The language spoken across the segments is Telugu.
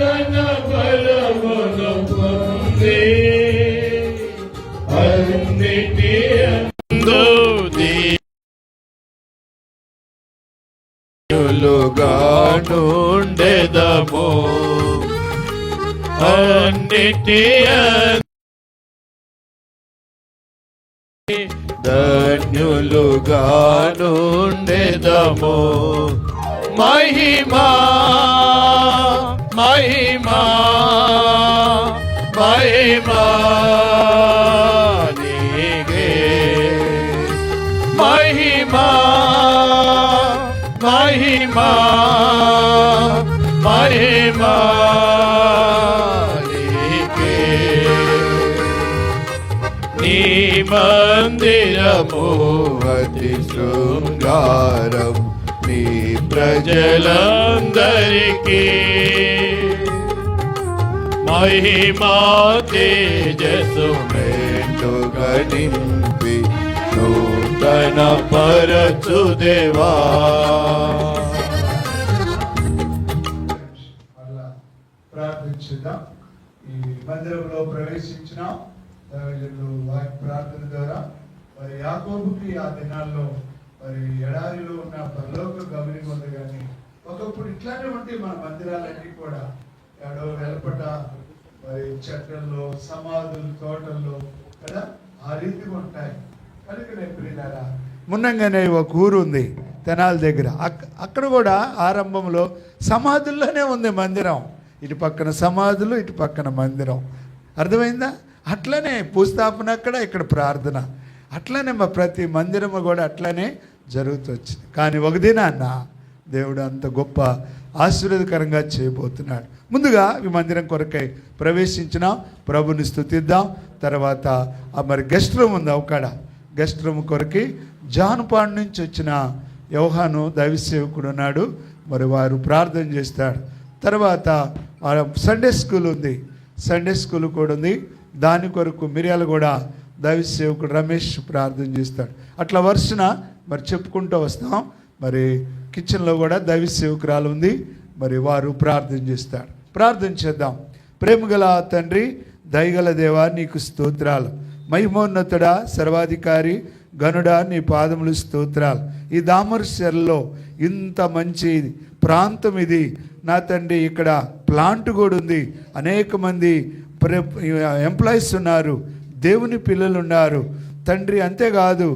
తన బలమును పొంది అన్నిటి అందు దీనులుగా నుండెదము. అన్నిటి ధన్యులుగా నుండెదము. మహిమా మహిమా మహిమా నీకే. మహిమా మహిమా మహిమా నీకే. నీ మందిరము అతి శృంగారం నీ ప్రజలందరికీ. మహిమా తేజస్సు మెండుగా నింపి నూతన పరచు దేవా. ప్రార్థించుదాం. ఈ మందిరంలో ప్రవేశించిన వారి ప్రార్థన ద్వారా మరి యాకోబుకి ఆ దినాల్లో మరి ఎడారిలో ఉన్న పరలోక గమని ఉంది. కానీ ఒకప్పుడు ఇట్లానే ఉంటే మన మందిరాలన్నీ కూడా ఎడో వెలపట మరి చెట్లలో సమాధులు తోటల్లో కదా ఆ రీతిగా ఉంటాయి. కనుక నేను ప్రియులారా మున్నంగానే ఒక ఊరు ఉంది తెనాలి దగ్గర. అక్కడ కూడా ఆరంభంలో సమాధుల్లోనే ఉంది మందిరం. ఇటు పక్కన సమాధులు, ఇటు పక్కన మందిరం. అర్థమైందా? అట్లనే భూస్థాపన అక్కడ, ఇక్కడ ప్రార్థన అట్లనే మా ప్రతి మందిరము కూడా అట్లనే జరుగుతూ వచ్చింది. కానీ ఒక దినాన్న దేవుడు అంత గొప్ప ఆశీర్వాదకరంగా చేయబోతున్నాడు. ముందుగా ఈ మందిరం కొరకై ప్రవేశించిన ప్రభుని స్తుతిద్దాం. తర్వాత మరి గెస్ట్ రూమ్ ఉంది అవకాడ. గెస్ట్ రూమ్ కొరకి జానుపాడు నుంచి వచ్చిన యోహాను దైవ సేవకుడు ఉన్నాడు. మరి వారు ప్రార్థన చేస్తాడు. తర్వాత సండే స్కూల్ ఉంది, సండే స్కూల్ కూడా ఉంది. దాని కొరకు మిరియాలు కూడా దైవ సేవకుడు రమేష్ ప్రార్థన చేస్తాడు. అట్లా వరుసన మరి చెప్పుకుంటూ వస్తాం. మరి కిచెన్లో కూడా దైవ సేవకురాలు ఉంది. మరి వారు ప్రార్థన చేస్తాడు. ప్రార్థన చేద్దాం. ప్రేమగల తండ్రి, దయగల దేవా, నీకు స్తోత్రాలు. మహిమోన్నతుడా, సర్వాధికారి, గనుడా, నీ పాదములు స్తోత్రాలు. ఈ దామరశెరలో ఇంత మంచి ప్రాంతం ఇది నా తండ్రి. ఇక్కడ ప్లాంట్ కూడా ఉంది. అనేక మంది ఎంప్లాయీస్ ఉన్నారు, దేవుని పిల్లలు ఉన్నారు తండ్రి. అంతేకాదు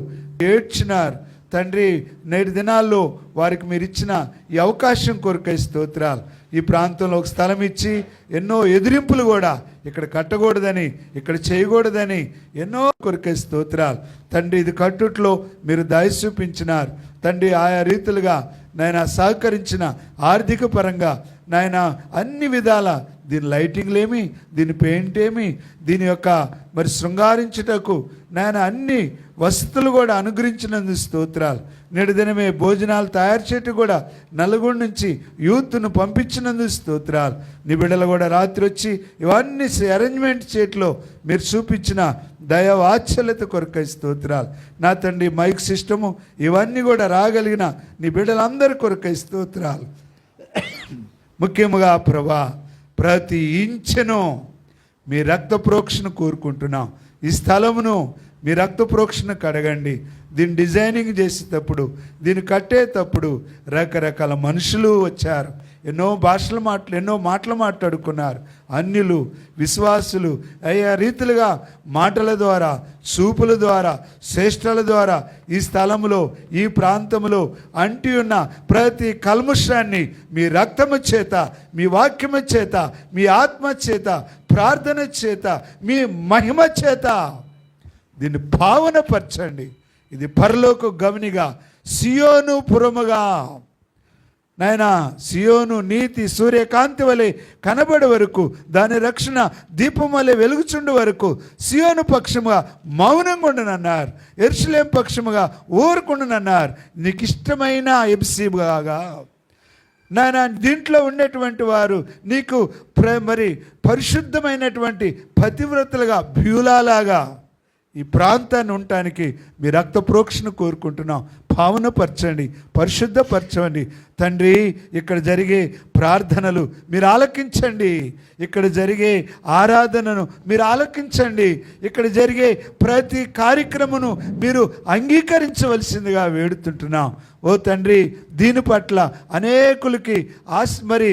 ఏడ్చినారు తండ్రి. నేటి దినాల్లో వారికి మీరు ఇచ్చిన ఈ అవకాశం కొరకై స్తోత్రాలు. ఈ ప్రాంతంలో ఒక స్థలం ఇచ్చి ఎన్నో ఎదిరింపులు కూడా ఇక్కడ కట్టకూడదని, ఇక్కడ చేయకూడదని ఎన్నో కొరకై స్తోత్రాలు తండ్రి. ఇది కట్టుట్లో మీరు దయ చూపించినారు తండ్రి. ఆయా రీతులుగా నాయన సహకరించిన ఆర్థిక పరంగా నాయన అన్ని విధాల దీని లైటింగ్లేమి, దీని పెయింట్ ఏమి, దీని యొక్క మరి శృంగారించుటకు నాయన అన్ని వసతులు కూడా అనుగ్రహించినందుకు స్తోత్రాలు. నేడు దినమే భోజనాలు తయారు చేయటం కూడా నలుగురు నుంచి యూత్ను పంపించినందుకు స్తోత్రాలు. నీ బిడ్డలు కూడా రాత్రి వచ్చి ఇవన్నీ అరేంజ్మెంట్ చేయట్లో మీరు చూపించిన దయ వాత్సల్యత కొరకై స్తోత్రాలు నా తండ్రి. మైక్ సిస్టము ఇవన్నీ కూడా రాగలిగిన నీ బిడ్డలందరి కొరకై స్తోత్రాలు. ముఖ్యముగా ప్రభా, ప్రతి ఇంచెను మీ రక్త ప్రోక్షణ కోరుకుంటున్నాం. ఈ స్థలమును మీ రక్త ప్రోక్షణ కడగండి. దీన్ని డిజైనింగ్ చేసేటప్పుడు, దీన్ని కట్టేటప్పుడు రకరకాల మనుషులు వచ్చారు. ఎన్నో మాటలు మాట్లాడుకున్నారు. అన్యులు, విశ్వాసులు అయ్యా రీతులుగా మాటల ద్వారా, చూపుల ద్వారా, శ్రేష్ఠల ద్వారా ఈ స్థలములో, ఈ ప్రాంతంలో అంటి ఉన్న ప్రతి కల్ముషాన్ని మీ రక్తము చేత, మీ వాక్యము చేత, మీ ఆత్మ చేత, ప్రార్థన చేత, మీ మహిమ చేత దీన్ని భావనపరచండి. ఇది పరలోక గమనిగా, సియోను పురముగా నాయనా, సియోను నీతి సూర్యకాంతి వలె కనబడే వరకు, దాని రక్షణ దీపం వలె వెలుగుచుండు వరకు సియోను పక్షముగా మౌనంగా ఉండనన్నారు. యెరూషలేము పక్షముగా ఊరుకుండనన్నారు. నీకు ఇష్టమైన ఎబ్సీగా నాయన దీంట్లో ఉండేటువంటి వారు నీకు మరి పరిశుద్ధమైనటువంటి పతివ్రతలుగా, బ్యూలాలాగా ఈ ప్రాంతాన్ని ఉండటానికి మీ రక్త ప్రోక్షణ కోరుకుంటున్నాం. పావనపరచండి, పరిశుద్ధపరచండి తండ్రి. ఇక్కడ జరిగే ప్రార్థనలు మీరు ఆలకించండి, ఇక్కడ జరిగే ఆరాధనను మీరు ఆలకించండి, ఇక్కడ జరిగే ప్రతి కార్యక్రమను మీరు అంగీకరించవలసిందిగా వేడుతుంటున్నాం. ఓ తండ్రి, దీని పట్ల అనేకులకి మరి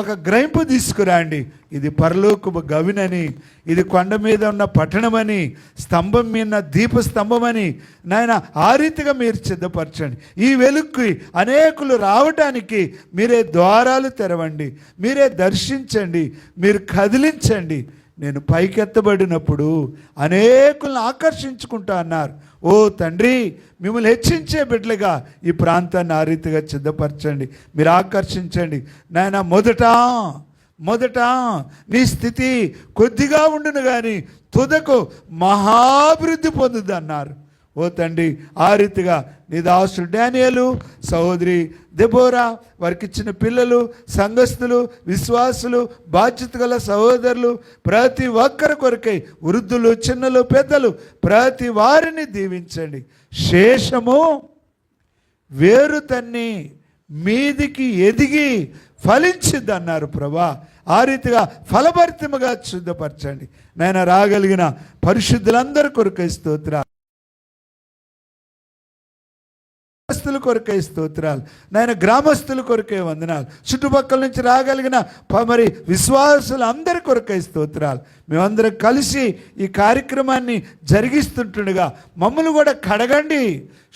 ఒక గ్రహింపు తీసుకురండి. ఇది పరలోకపు గవినని, ఇది కొండ మీద ఉన్న పట్టణమని, స్తంభం మీద దీపస్తంభమని నాయన ఆ రీతిగా మీరు సిద్ధపరచండి. ఈ వెలుగుకి అనేకులు రావటానికి మీరే ద్వారాలు తెరవండి, మీరే దర్శించండి, మీరు కదిలించండి. నేను పైకెత్తబడినప్పుడు అనేకులను ఆకర్షించుకుంటా అన్నారు. ఓ తండ్రి, మిమ్మల్ని హెచ్చించే బిడ్డలుగా ఈ ప్రాంతాన్ని ఆ రీతిగా సిద్ధపరచండి, మీరు ఆకర్షించండి నాయన. మొదట నీ స్థితి కొద్దిగా ఉండును కానీ తుదకు మహాభివృద్ధి పొందుద్ది అన్నారు. ఓ తండ్రి, ఆ రీతిగా నీ దాసుడు డానియేలు, సహోదరి దెబోరా, వారికి ఇచ్చిన పిల్లలు, సంఘస్థులు, విశ్వాసులు, బాధ్యత గల సహోదరులు ప్రతి ఒక్కరి కొరకై, వృద్ధులు, చిన్నలు, పెద్దలు ప్రతి వారిని దీవించండి. శేషము వేరు తన్ని మీదికి ఎదిగి ఫలించిద్ది అన్నారు ప్రభా. ఆ రీతిగా ఫలభరితముగా శుద్ధపరచండి నాయన. రాగలిగిన పరిశుద్ధులందరి కొరకై స్తోత్రాలు, కొరకై స్తోత్రాలు నాయన. గ్రామస్తుల కొరకే వందనాలు, చుట్టుపక్కల నుంచి రాగలిగిన మరి విశ్వాసులు అందరి కొరకై స్తోత్రాలు. మేమందరం కలిసి ఈ కార్యక్రమాన్ని జరిగిస్తుంటుండగా మమ్మల్ని కూడా కడగండి,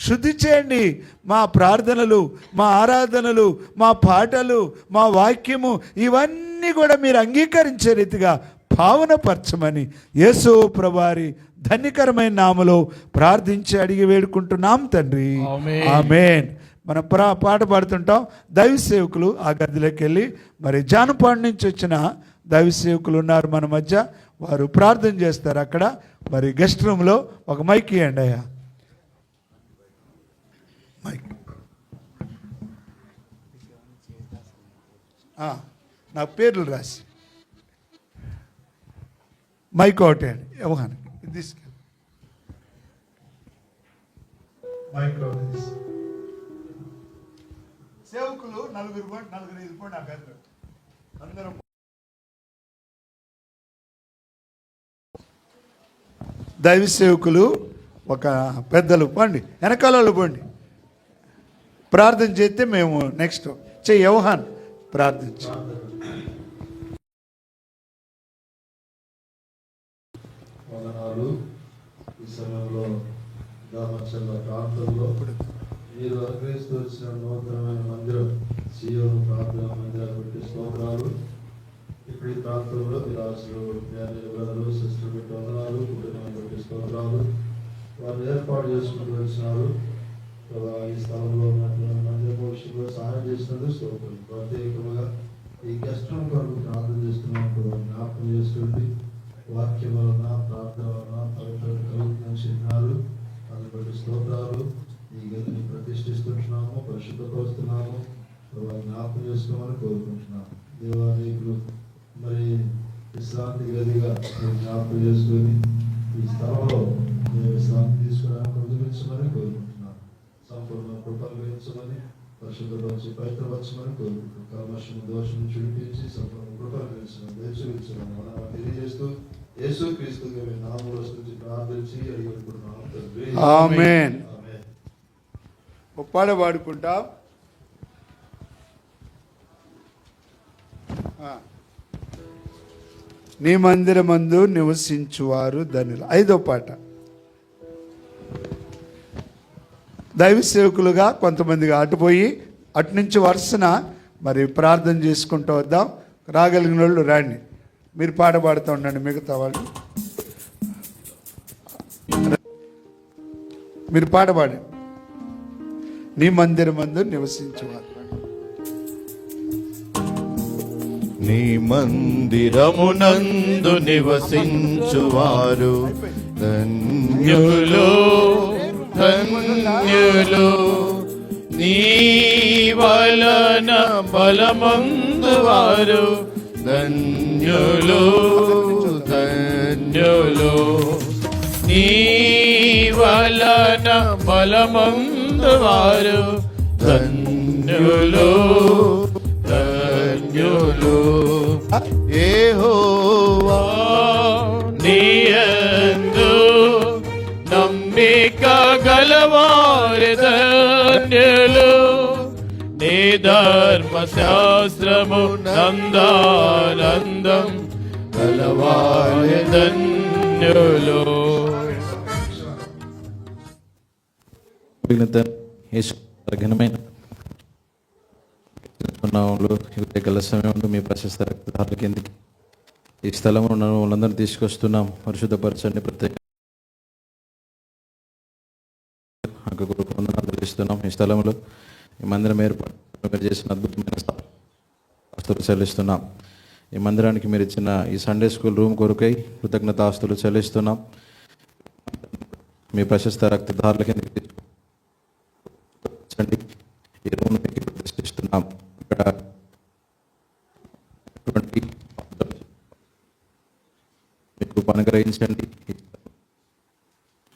శుద్ధి చేయండి. మా ప్రార్థనలు, మా ఆరాధనలు, మా పాటలు, మా వాక్యము ఇవన్నీ కూడా మీరు అంగీకరించే రీతిగా పావనపరచమని యేసు ప్రభువారి ధన్యకరమైన నామములో ప్రార్థించి అడిగి వేడుకుంటున్నాం తండ్రి, ఆమేన్. మనం పాట పాడుతుంటాం. దైవ సేవకులు ఆ గదిలోకి వెళ్ళి మరి జానపాడు నుంచి వచ్చిన దైవ సేవకులు ఉన్నారు మన మధ్య, వారు ప్రార్థన చేస్తారు అక్కడ. మరి గెస్ట్ రూమ్లో ఒక మైక్ ఇవ్వండి అయ్యా, మైక్. నా పేర్లు రాసి మైక్ ఒకటి అండి ఎవహానికి తీసుకెళ్ళి సేవకులు నలుగురు ఐదు పోండి ఆ గదిలో అందరం. దైవ సేవకులు ఒక పెద్దలు పండి, వెనకాల వాళ్ళు పోండి. ప్రార్థన చేస్తే మేము నెక్స్ట్ యవహాన్ ప్రార్థించి. ఈ సమయంలో దామచల్ల ప్రాంతంలో మీరు అనుగ్రహిస్తూ వచ్చిన నూతనమైన మందిరం సీయోను ప్రార్థన మందిరం బట్టి స్తోత్రాలు. ఇప్పుడు ఈ ప్రాంతంలో విలాసులు, బ్రదరు, సిస్టర్ పెట్టి వందనాలు, కుటుంబాన్ని బట్టి స్తోత్రాలు. వారు ఏర్పాటు చేసుకుంటూ వచ్చినారు. ఈ స్థలంలో మందిర భవిష్యత్తులో సహాయం చేసినందుకు స్తోత్రం. ప్రత్యేకంగా ఈ గెస్ట్ రూమ్ కొరకు ప్రార్థన చేస్తున్నప్పుడు జ్ఞాపకం చేసుకోండి. వాక్యం వలన, ప్రార్థన వలన కలుగుతున్న చిహ్నాలు, దాన్ని బట్టి స్తోత్రాలు. ఈ గదిని ప్రతిష్ఠిస్తున్నాము, పరిశుద్ధపరుస్తున్నాము. జ్ఞాపకం చేసుకోమని కోరుకుంటున్నాము. దేవాలయకులు మరి విశ్రాంతి గదిగా జ్ఞాపకం చేసుకొని ఈ స్థలంలో విశ్రాంతి తీసుకోవడానికి అనుగ్రహించమని కోరుకుంటున్నాను. సంపూర్ణ కృపను గ్రహించమని, పరిశుద్ధపరిచి పవిత్రపరచమని కోరుకుంటున్నాం. కల్మషం, దోషం చూపించి సంపూర్ణ కృపను గ్రహించమని దయచేయించమని మనం తెలియజేస్తూ యేసు క్రీస్తు నామములో స్తుతించి ప్రార్థించి అడిగిస్తున్నాం తండ్రి, ఆమేన్. పాట పాడుకుంటాం. నీ మందిరమందు నివసించువారు ధన్యులు. 5వ పాట. దైవ సేవకులుగా కొంతమందిగా అటుపోయి అటు నుంచి వరుసన మరి ప్రార్థన చేసుకుంటూ వద్దాం. రాగలిగిన వాళ్ళు రండి, మీరు పాట పాడుతూ ఉండండి. మిగతా వాళ్ళు మీరు పాట పాడండి. నీ మందిరమందు నివసించువారు. నీ మందిరమునందు నివసించువారు ధన్యులు, ధన్యులు. నీ వలన బలమందువారు ధన్యులు, ధన్యులు. నీ వలన బలమందు పొందువారు ధన్యులు ధన్యులు. యెహోవా నీయందు నమ్మిక గలవారు ధన్యులు. నీ ధర్మశాస్త్రము నందానందం గలవారు ధన్యులు. ఘనమైన గల సమయంలో మీ ప్రశస్త రక్తధారుల కిందకి ఈ స్థలంలో ఉన్న వాళ్ళందరినీ తీసుకొస్తున్నాం. పరిశుద్ధపరచండి. ప్రత్యేక వందనాలు చెల్లిస్తున్నాం. ఈ స్థలంలో ఈ మందిరం ఏర్పాటు చేసిన అద్భుతమైన ఆస్తులు చెల్లిస్తున్నాం. ఈ మందిరానికి మీరు ఇచ్చిన ఈ సండే స్కూల్ రూమ్ కొరకై కృతజ్ఞత ఆస్తులు చెల్లిస్తున్నాం. మీ ప్రశస్త రక్తధారుల కిందకి ఈ రూమ్ ప్రతిష్ఠిస్తున్నాం. ఇక్కడ మీకు అనుగ్రహించండి.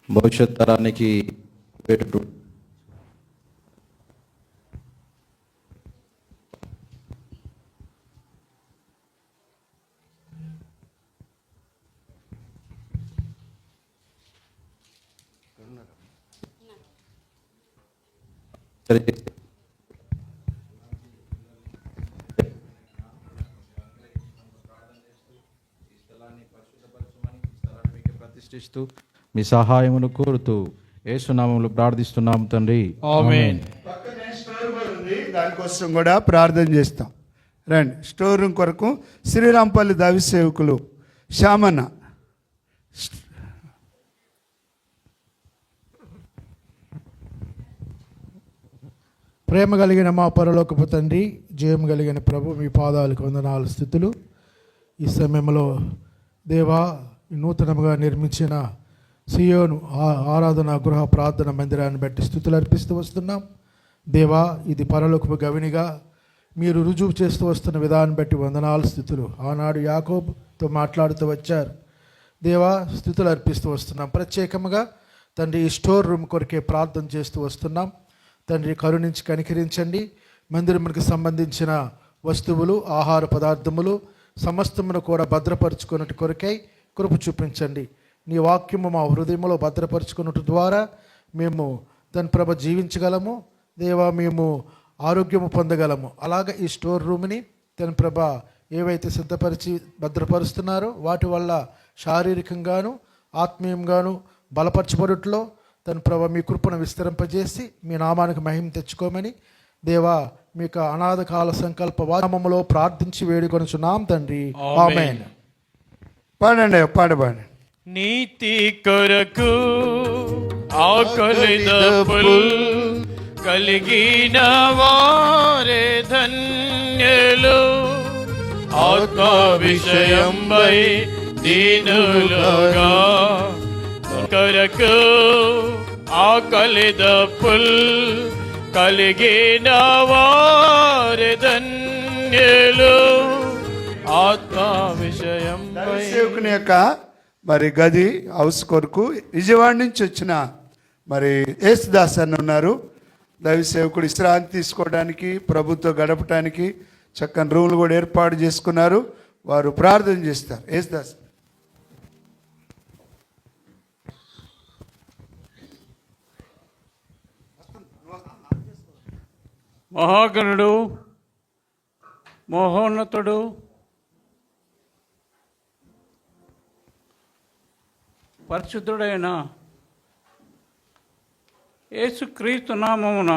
భవిష్యత్ తరానికి ప్రతిష్ఠిస్తూ మీ సహాయమును కోరుతూ యేసునామములో ప్రార్థిస్తున్నాం తండ్రి, ఆమేన్. పక్కనే స్టోర్ రూమ్ ఉంది, దానికోసం కూడా ప్రార్థన చేస్తాం. రండి. స్టోర్ రూమ్ కొరకు శ్రీరాంపల్లి దవి సేవకులు శ్యామన్న. ప్రేమ కలిగిన మా పరలోకపు తండ్రి, జయం కలిగిన ప్రభు, మీ పాదాలకు వందనాలు స్థుతులు. ఈ సమయంలో దేవా, నూతనముగా నిర్మించిన సియోను ఆరాధన గృహ ప్రార్థన మందిరాన్ని బట్టి స్థుతులు అర్పిస్తూ వస్తున్నాం. దేవా, ఇది పరలోకపు గవినిగా మీరు రుజువు చేస్తూ వస్తున్న విధానం బట్టి వందనాలు స్థుతులు. ఆనాడు యాకోబుతో మాట్లాడుతూ వచ్చారు. దేవా, స్థుతులు అర్పిస్తూ వస్తున్నాం. ప్రత్యేకంగా తండ్రి ఈ స్టోర్ రూమ్ కొరకే ప్రార్థన చేస్తూ వస్తున్నాం. తండ్రి, కరుణించి కనికరించండి. మందిరమునికి సంబంధించిన వస్తువులు, ఆహార పదార్థములు సమస్తమును కూడా భద్రపరుచుకున్నట్టు కొరకై కృప చూపించండి. నీ వాక్యము మా హృదయంలో భద్రపరుచుకున్నట్టు ద్వారా మేము దాని ప్రభ జీవించగలము. దేవా, మేము ఆరోగ్యము పొందగలము. అలాగే ఈ స్టోర్ రూమ్ని తన ప్రభ ఏవైతే సిద్ధపరిచి భద్రపరుస్తున్నారో వాటి వల్ల శారీరకంగాను ఆత్మీయంగాను బలపరచబడుట్లో తన ప్రభ మీ కృపను విస్తరింపజేసి మీ నామానికి మహిమ తెచ్చుకోమని దేవా మీకు అనాథ కాల సంకల్ప వామములో ప్రార్థించి వేడుకొనుచున్నాం తండ్రి, ఆమేన్. పాడండి, పాడబాడండి. నీతి కొరకు ఆకలి దప్పులు కలిగిన వారే ధన్యులు. ఆత్మ విషయంపై దీనులుగా కొరకు ఆకలి దప్పులు కలిగిన వారే ధన్యులు. ఆత్మ విషయంపై సేవకుని యొక్క మరి గది హౌస్ కొరకు విజయవాడ నుంచి వచ్చిన మరి యేసుదాస్ అని ఉన్నారు. దైవ సేవకుడు విశ్రాంతి తీసుకోవడానికి, ప్రభుత్వ గడపడానికి చక్కని రూములు కూడా ఏర్పాటు చేసుకున్నారు. వారు ప్రార్థన చేస్తారు. యేసుదాస్. మహాగణుడు, మహోన్నతుడు, పరిశుద్ధుడైన యేసుక్రీస్తు నామమున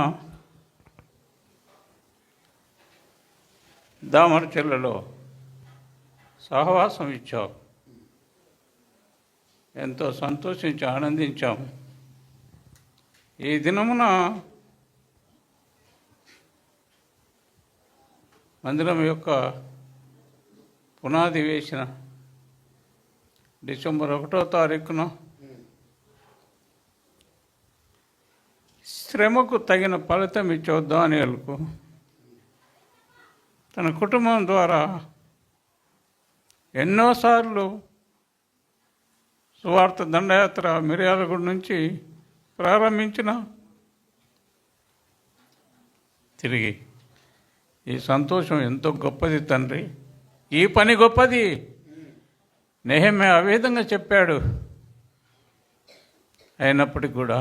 దామరచెల్లలో సహవాసం ఇచ్చావు. ఎంతో సంతోషించి ఆనందించాం. ఈ దినమున మందిరం యొక్క పునాది వేసిన డిసెంబర్ 1వ తారీఖున శ్రమకు తగిన ఫలితం ఇచ్చావు దానియేలుకు. తన కుటుంబం ద్వారా ఎన్నోసార్లు సువార్త దండయాత్ర మిర్యాలగూడ నుంచి ప్రారంభించిన తిరిగి ఈ సంతోషం ఎంతో గొప్పది తండ్రి. ఈ పని గొప్పది. నెహెమ్యా ఆ విధంగా చెప్పాడు. అయినప్పటికీ కూడా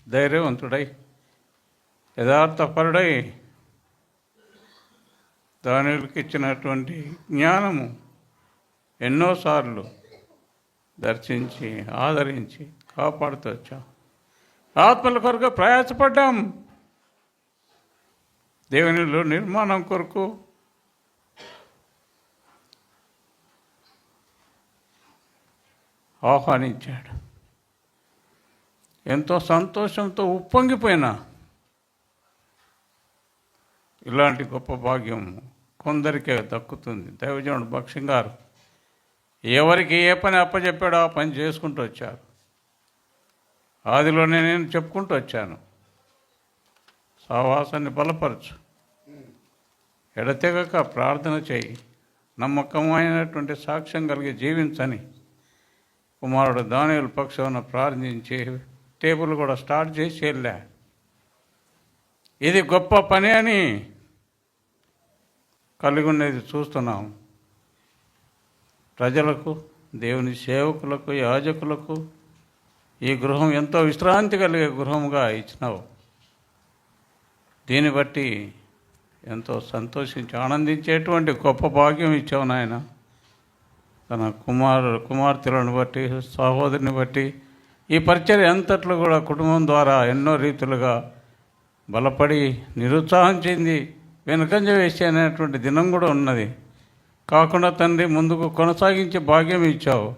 ధైర్యవంతుడై యథార్థపరుడై దానిలకు ఇచ్చినటువంటి జ్ఞానము ఎన్నోసార్లు దర్శించి ఆదరించి కాపాడుతూ వచ్చాం. ఆత్మల కొరకు ప్రయాసపడ్డాం. దేవునిలో నిర్మాణం కొరకు ఆహ్వానించాడు. ఎంతో సంతోషంతో ఉప్పొంగిపోయినా ఇలాంటి గొప్ప భాగ్యం కొందరికే దక్కుతుంది. దైవజనుడు భక్ష్యం గారు ఎవరికి ఏ పని అప్పచెప్పాడో ఆ పని చేసుకుంటూ వచ్చారు. ఆదిలోనే నేను చెప్పుకుంటూ వచ్చాను, సహవాసాన్ని బలపరచు, ఎడతెగక ప్రార్థన చేయి, నమ్మకమైనటువంటి సాక్ష్యం కలిగి జీవించని కుమారుడు దానియేలు పక్షాన ప్రార్థించి టేబుల్ కూడా స్టార్ట్ చేసి వెళ్ళా. ఇది గొప్ప పని అని కలిగి ఉండేది చూస్తున్నాం. ప్రజలకు, దేవుని సేవకులకు, యాజకులకు ఈ గృహం ఎంతో విశ్రాంతి కలిగే గృహముగా ఇచ్చినావు. దీన్ని బట్టి ఎంతో సంతోషించి ఆనందించేటువంటి గొప్ప భాగ్యం ఇచ్చావు నాయన. తన కుమార్తెలను బట్టి, సహోదరిని బట్టి ఈ పరిచర్య అంతట్లో కూడా కుటుంబం ద్వారా ఎన్నో రీతులుగా బలపడి నిరుత్సాహం చెంది వెనుకంజ వేసి అనేటువంటి దినం కూడా ఉన్నది. కాకుండా తండ్రి ముందుకు కొనసాగించే భాగ్యం ఇచ్చావు.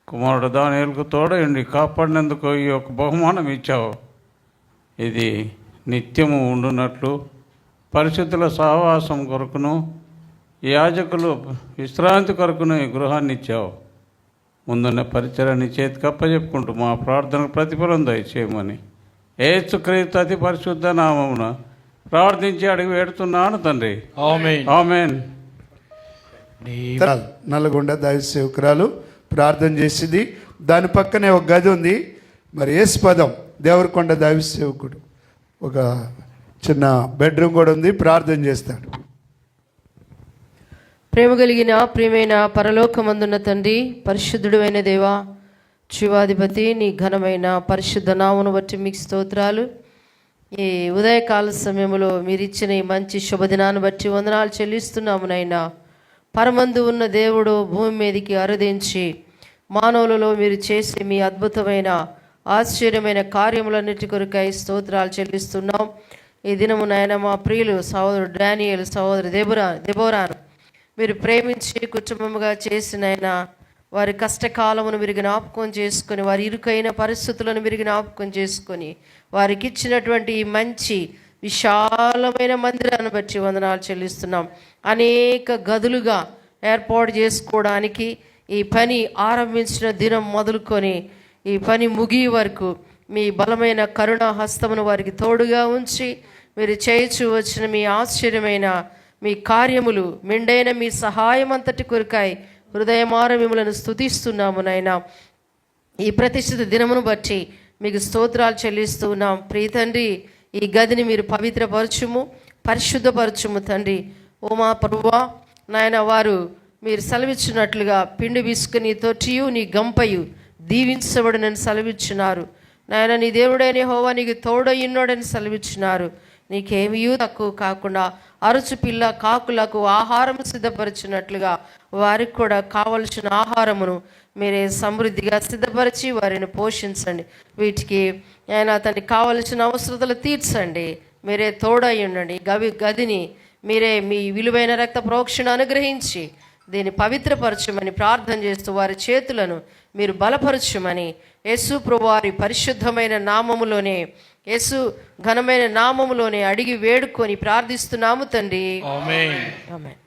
కుమారుడు దానియేలుకు తోడయండి కాపాడినందుకు ఈ యొక్క బహుమానం ఇచ్చావు. ఇది నిత్యము ఉండునట్లు పరిశుద్ధుల సహవాసం కొరకును యాజకులు విశ్రాంతి కొరకును ఈ గృహాన్ని ఇచ్చావు. ముందున్న పరిచయాన్ని చేతికి అప్పచెప్పుకుంటూ మా ప్రార్థనకు ప్రతిఫలం దయచేయమని యేసుక్రీస్తు అతి పరిశుద్ధ నామమున ప్రార్థించి అడిగి వేడుతున్నాను తండ్రి. ఆమేన్. ఆమేన్. నల్గొండ దైవ సేవకురాలు ప్రార్థన చేసింది. దాని పక్కనే ఒక గది ఉంది. మరి యేసుపదం దేవరకొండ దైవ సేవకుడు ఒక చిన్న బెడ్రూమ్ కూడా ఉంది, ప్రార్థన చేస్తాడు. ప్రేమ కలిగిన ప్రియమైన పరలోకమందున్న తండ్రి, పరిశుద్ధుడు అయిన దేవా, శివాధిపతి, నీ ఘనమైన పరిశుద్ధ నామమును బట్టి మీకు స్తోత్రాలు. ఈ ఉదయకాల సమయంలో మీరు ఇచ్చిన ఈ మంచి శుభదినాన్ని బట్టి వందనాలు చెల్లిస్తున్నాము నైనా. పరమందు ఉన్న దేవుడు భూమి మీదకి అరుదించి మానవులలో మీరు చేసే మీ అద్భుతమైన ఆశ్చర్యమైన కార్యములన్నిటి కొరకై స్తోత్రాలు చెల్లిస్తున్నాం. ఈ దినము నాయన మా ప్రియులు సహోదరుడు డానియేలు, సహోదరు దెబోరాను మీరు ప్రేమించి కుటుంబముగా చేసిన ఆయన వారి కష్టకాలమును మీరు జ్ఞాపకం చేసుకొని, వారి ఇరుకైన పరిస్థితులను మీరు జ్ఞాపకం చేసుకొని, వారికి ఇచ్చినటువంటి ఈ మంచి విశాలమైన మందిరాన్ని బట్టి వందనాలు చెల్లిస్తున్నాం. అనేక గదులుగా ఏర్పాటు చేసుకోవడానికి ఈ పని ఆరంభించిన దినం మొదలుకొని ఈ పని ముగియ వరకు మీ బలమైన కరుణా హస్తమును వారికి తోడుగా ఉంచి మీరు చేయించు వచ్చిన మీ ఆశ్చర్యమైన మీ కార్యములు మెండైన మీ సహాయం అంతటి కొరకాయి హృదయమార మిమ్మలను స్తుతిస్తున్నాము నాయనా. ఈ ప్రతిష్ఠిత దినమును బట్టి మీకు స్తోత్రాలు చెల్లిస్తూ ఉన్నాం. ప్రియ తండ్రి, ఈ గదిని మీరు పవిత్రపరచుము, పరిశుద్ధపరచుము తండ్రి. ఓ మా ప్రభువా నాయన, వారు మీరు సెలవిచ్చినట్లుగా పిండి బిస్కుని తొట్టియు నీ గంపయు దీవించబడునని సెలవిచ్చినారు నాయన. నీ దేవుడైన యెహోవా నీకు తోడయ్యున్నాడని సెలవిచ్చినారు. నీకేమీ తక్కువ కాకుండా అరుచు పిల్ల కాకులకు ఆహారం సిద్ధపరిచినట్లుగా వారికి కూడా కావలసిన ఆహారమును మీరే సమృద్ధిగా సిద్ధపరిచి వారిని పోషించండి. వీటికి ఆయన అతనికి కావలసిన అవసరతలు తీర్చండి. మీరే తోడై ఉండండి. గదిని మీరే మీ విలువైన రక్త ప్రోక్షణ అనుగ్రహించి దీన్ని పవిత్రపరచమని ప్రార్థన చేస్తూ వారి చేతులను మీరు బలపరచమని యేసు ప్రభువారి పరిశుద్ధమైన నామములోనే, యేసు ఘనమైన నామములోనే అడిగి వేడుకొని ప్రార్థిస్తున్నాము తండ్రి. ఆమేన్. ఆమేన్.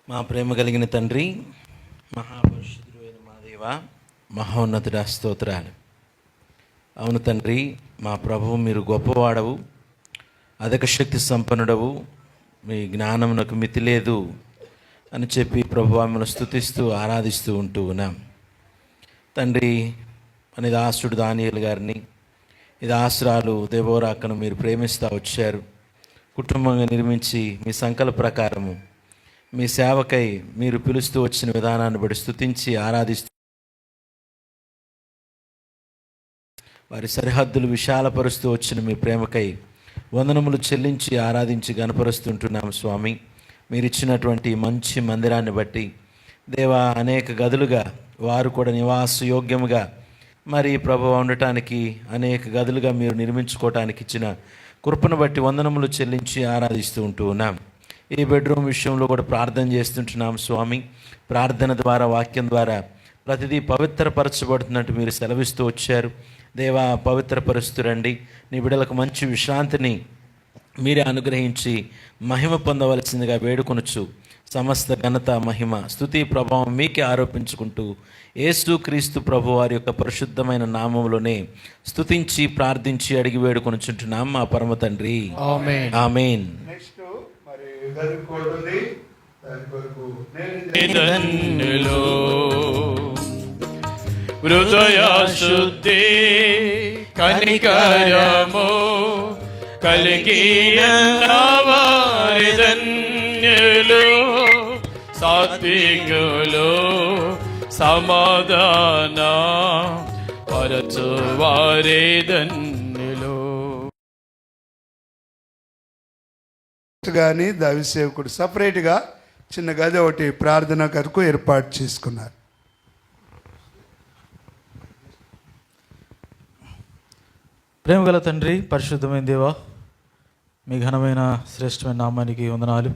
మా ప్రేమ కలిగిన తండ్రి, మహాపరిశుద్ధుడు అయిన మా దేవ, మహోన్నతుడ, స్తోత్రాలు. అవును తండ్రి, మా ప్రభువు మీరు గొప్పవాడవు, అధిక శక్తి సంపన్నుడవు, మీ జ్ఞానమునకు మితి లేదు అని చెప్పి ప్రభువా మిమ్మల్ని స్తుతిస్తూ ఆరాధిస్తూ ఉంటూ ఉన్నాం. తండ్రి, మన దాసుడు దానియేలు గారిని, ఈ దాసురాలు దెబోరాకను మీరు ప్రేమిస్తూ వచ్చారు. కుటుంబంగా నిర్మించి మీ సంకల్ప ప్రకారము మీ సేవకై మీరు పిలుస్తూ వచ్చిన విధానాన్ని బట్టి స్తుతించి ఆరాధిస్తూ వారి సరిహద్దులు విశాలపరుస్తూ వచ్చిన మీ ప్రేమకై వందనములు చెల్లించి ఆరాధించి గణపరుస్తుంటున్నాం స్వామి. మీరు ఇచ్చినటువంటి మంచి మందిరాన్ని బట్టి దేవా, అనేక గదులుగా వారు కూడా నివాసయోగ్యముగా మరి ప్రభువా ఉండటానికి అనేక గదులుగా మీరు నిర్మించుకోవటానికి ఇచ్చిన కృపను బట్టి వందనములు చెల్లించి ఆరాధిస్తూ ఉంటూ ఉన్నాం. ఈ బెడ్రూమ్ విషయంలో కూడా ప్రార్థన చేస్తుంటున్నాం స్వామి. ప్రార్థన ద్వారా, వాక్యం ద్వారా ప్రతిదీ పవిత్రపరచబడుతున్నట్టు మీరు సెలవిస్తూ వచ్చారు. దేవా, పవిత్రపరుస్తురండి. నీ బిడ్డలకు మంచి విశ్రాంతిని మీరే అనుగ్రహించి మహిమ పొందవలసిందిగా వేడుకొనొచ్చు. సమస్త ఘనత, మహిమ, స్తుతి, ప్రభావం మీకే ఆరోపించుకుంటూ యేసు క్రీస్తు ప్రభు వారి యొక్క పరిశుద్ధమైన నామములోనే స్తుతించి ప్రార్థించి అడిగి వేడుకొనుచుంటున్నాం మా పరమ తండ్రి, ఆమేన్. నెక్స్ట్ మరి గది కోడ్ ఉంది, దాని కొరకు ధన్యులు హృదయ శుద్ధి కనికరము కలిగిన వారి ధన్యులు, సాత్వికులు సమాధాన పరచు వారి ధన్యులు. కానీ దైవ సేవకుడు సపరేట్గా చిన్న గది ఒకటి ప్రార్థన కొరకు ఏర్పాటు చేసుకున్నారు. ప్రేమగల తండ్రి, పరిశుద్ధమైన దేవా, మీ ఘనమైన శ్రేష్టమైన నామానికి వందనాలు.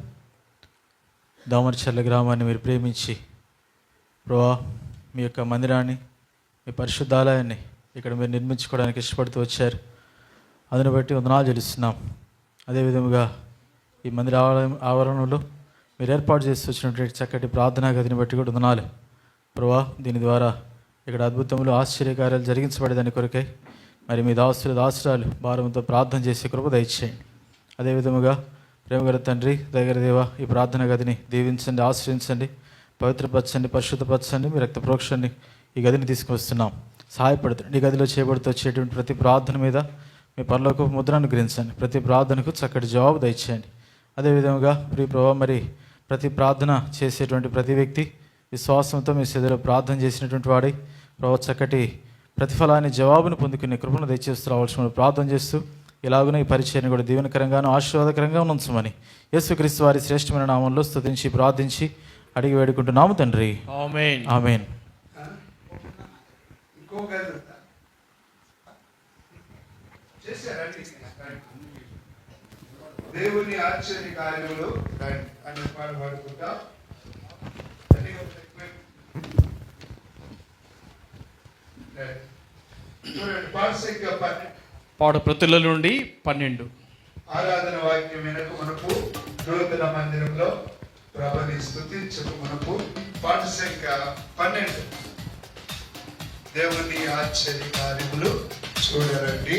దామరచర్ల గ్రామాన్ని మీరు ప్రేమించి ప్రభువా మీ యొక్క మందిరాన్ని, మీ పరిశుద్ధాలయాన్ని ఇక్కడ మీరు నిర్మించుకోవడానికి ఇష్టపడుతూ వచ్చారు. అందుని బట్టి వందనాలు చెల్లిస్తున్నాం. అదేవిధముగా ఈ మందిర ఆవరణలో మీరు ఏర్పాటు చేసి వచ్చినటువంటి చక్కటి ప్రార్థనా గదిని బట్టి కూడా వందనాలు ప్రభువా. దీని ద్వారా ఇక్కడ అద్భుతములు, ఆశ్చర్యకార్యాలు జరిగించబడేదాని కొరకై మరి మీ దాసురాలు భారంతో ప్రార్థన చేసే కృప దయచేయండి. అదేవిధముగా ప్రేమగల తండ్రి, దగ్గర దేవ, ఈ ప్రార్థన గదిని దీవించండి, ఆశ్రయించండి, పవిత్రపరచండి, పరిశుద్ధపరచండి. మీ రక్త ప్రోక్షణని ఈ గదిని తీసుకొస్తున్నాం. సహాయపడుతుంది. ఈ గదిలో చేయబడుతూ వచ్చేటువంటి ప్రతి ప్రార్థన మీద మీ పరలోకపు ముద్రను గ్రహించండి. ప్రతి ప్రార్థనకు చక్కటి జవాబు దయచేయండి. అదేవిధంగా ప్రియ ప్రభావ, మరి ప్రతి ప్రార్థన చేసేటువంటి ప్రతి వ్యక్తి విశ్వాసంతో మీ సన్నిధిలో ప్రార్థన చేసినటువంటి వాడి ప్రభావ చక్కటి ప్రతిఫలాన్ని, జవాబును పొందుకునే కృపను దయచేస్తూ రావాల్సిన ప్రార్థన చేస్తూ ఇలాగున ఈ పరిచయాన్ని కూడా దీవెనకరంగాను ఆశీర్వాదకరంగా ఉంచమని యేసుక్రీస్తు వారి శ్రేష్టమైన నామంలో స్తుతించి ప్రార్థించి అడిగి వేడుకుంటున్నాము తండ్రి, ఆమేన్. ఆమేన్. ఇంకో గది చేశారండి. దేవుని ఆశ్చర్య కార్యములు అన్ని పాడుకుంటా చూడండి. పాఠశాల పాడప్రతుల నుండి 12. ఆరాధన వాక్యం వెనక మనకు నూతన మందిరంలో ప్రభుని స్తుతించకు మనకు పాట సంఖ్య 12 దేవుని ఆశ్చర్య కార్యములు చూడరండి.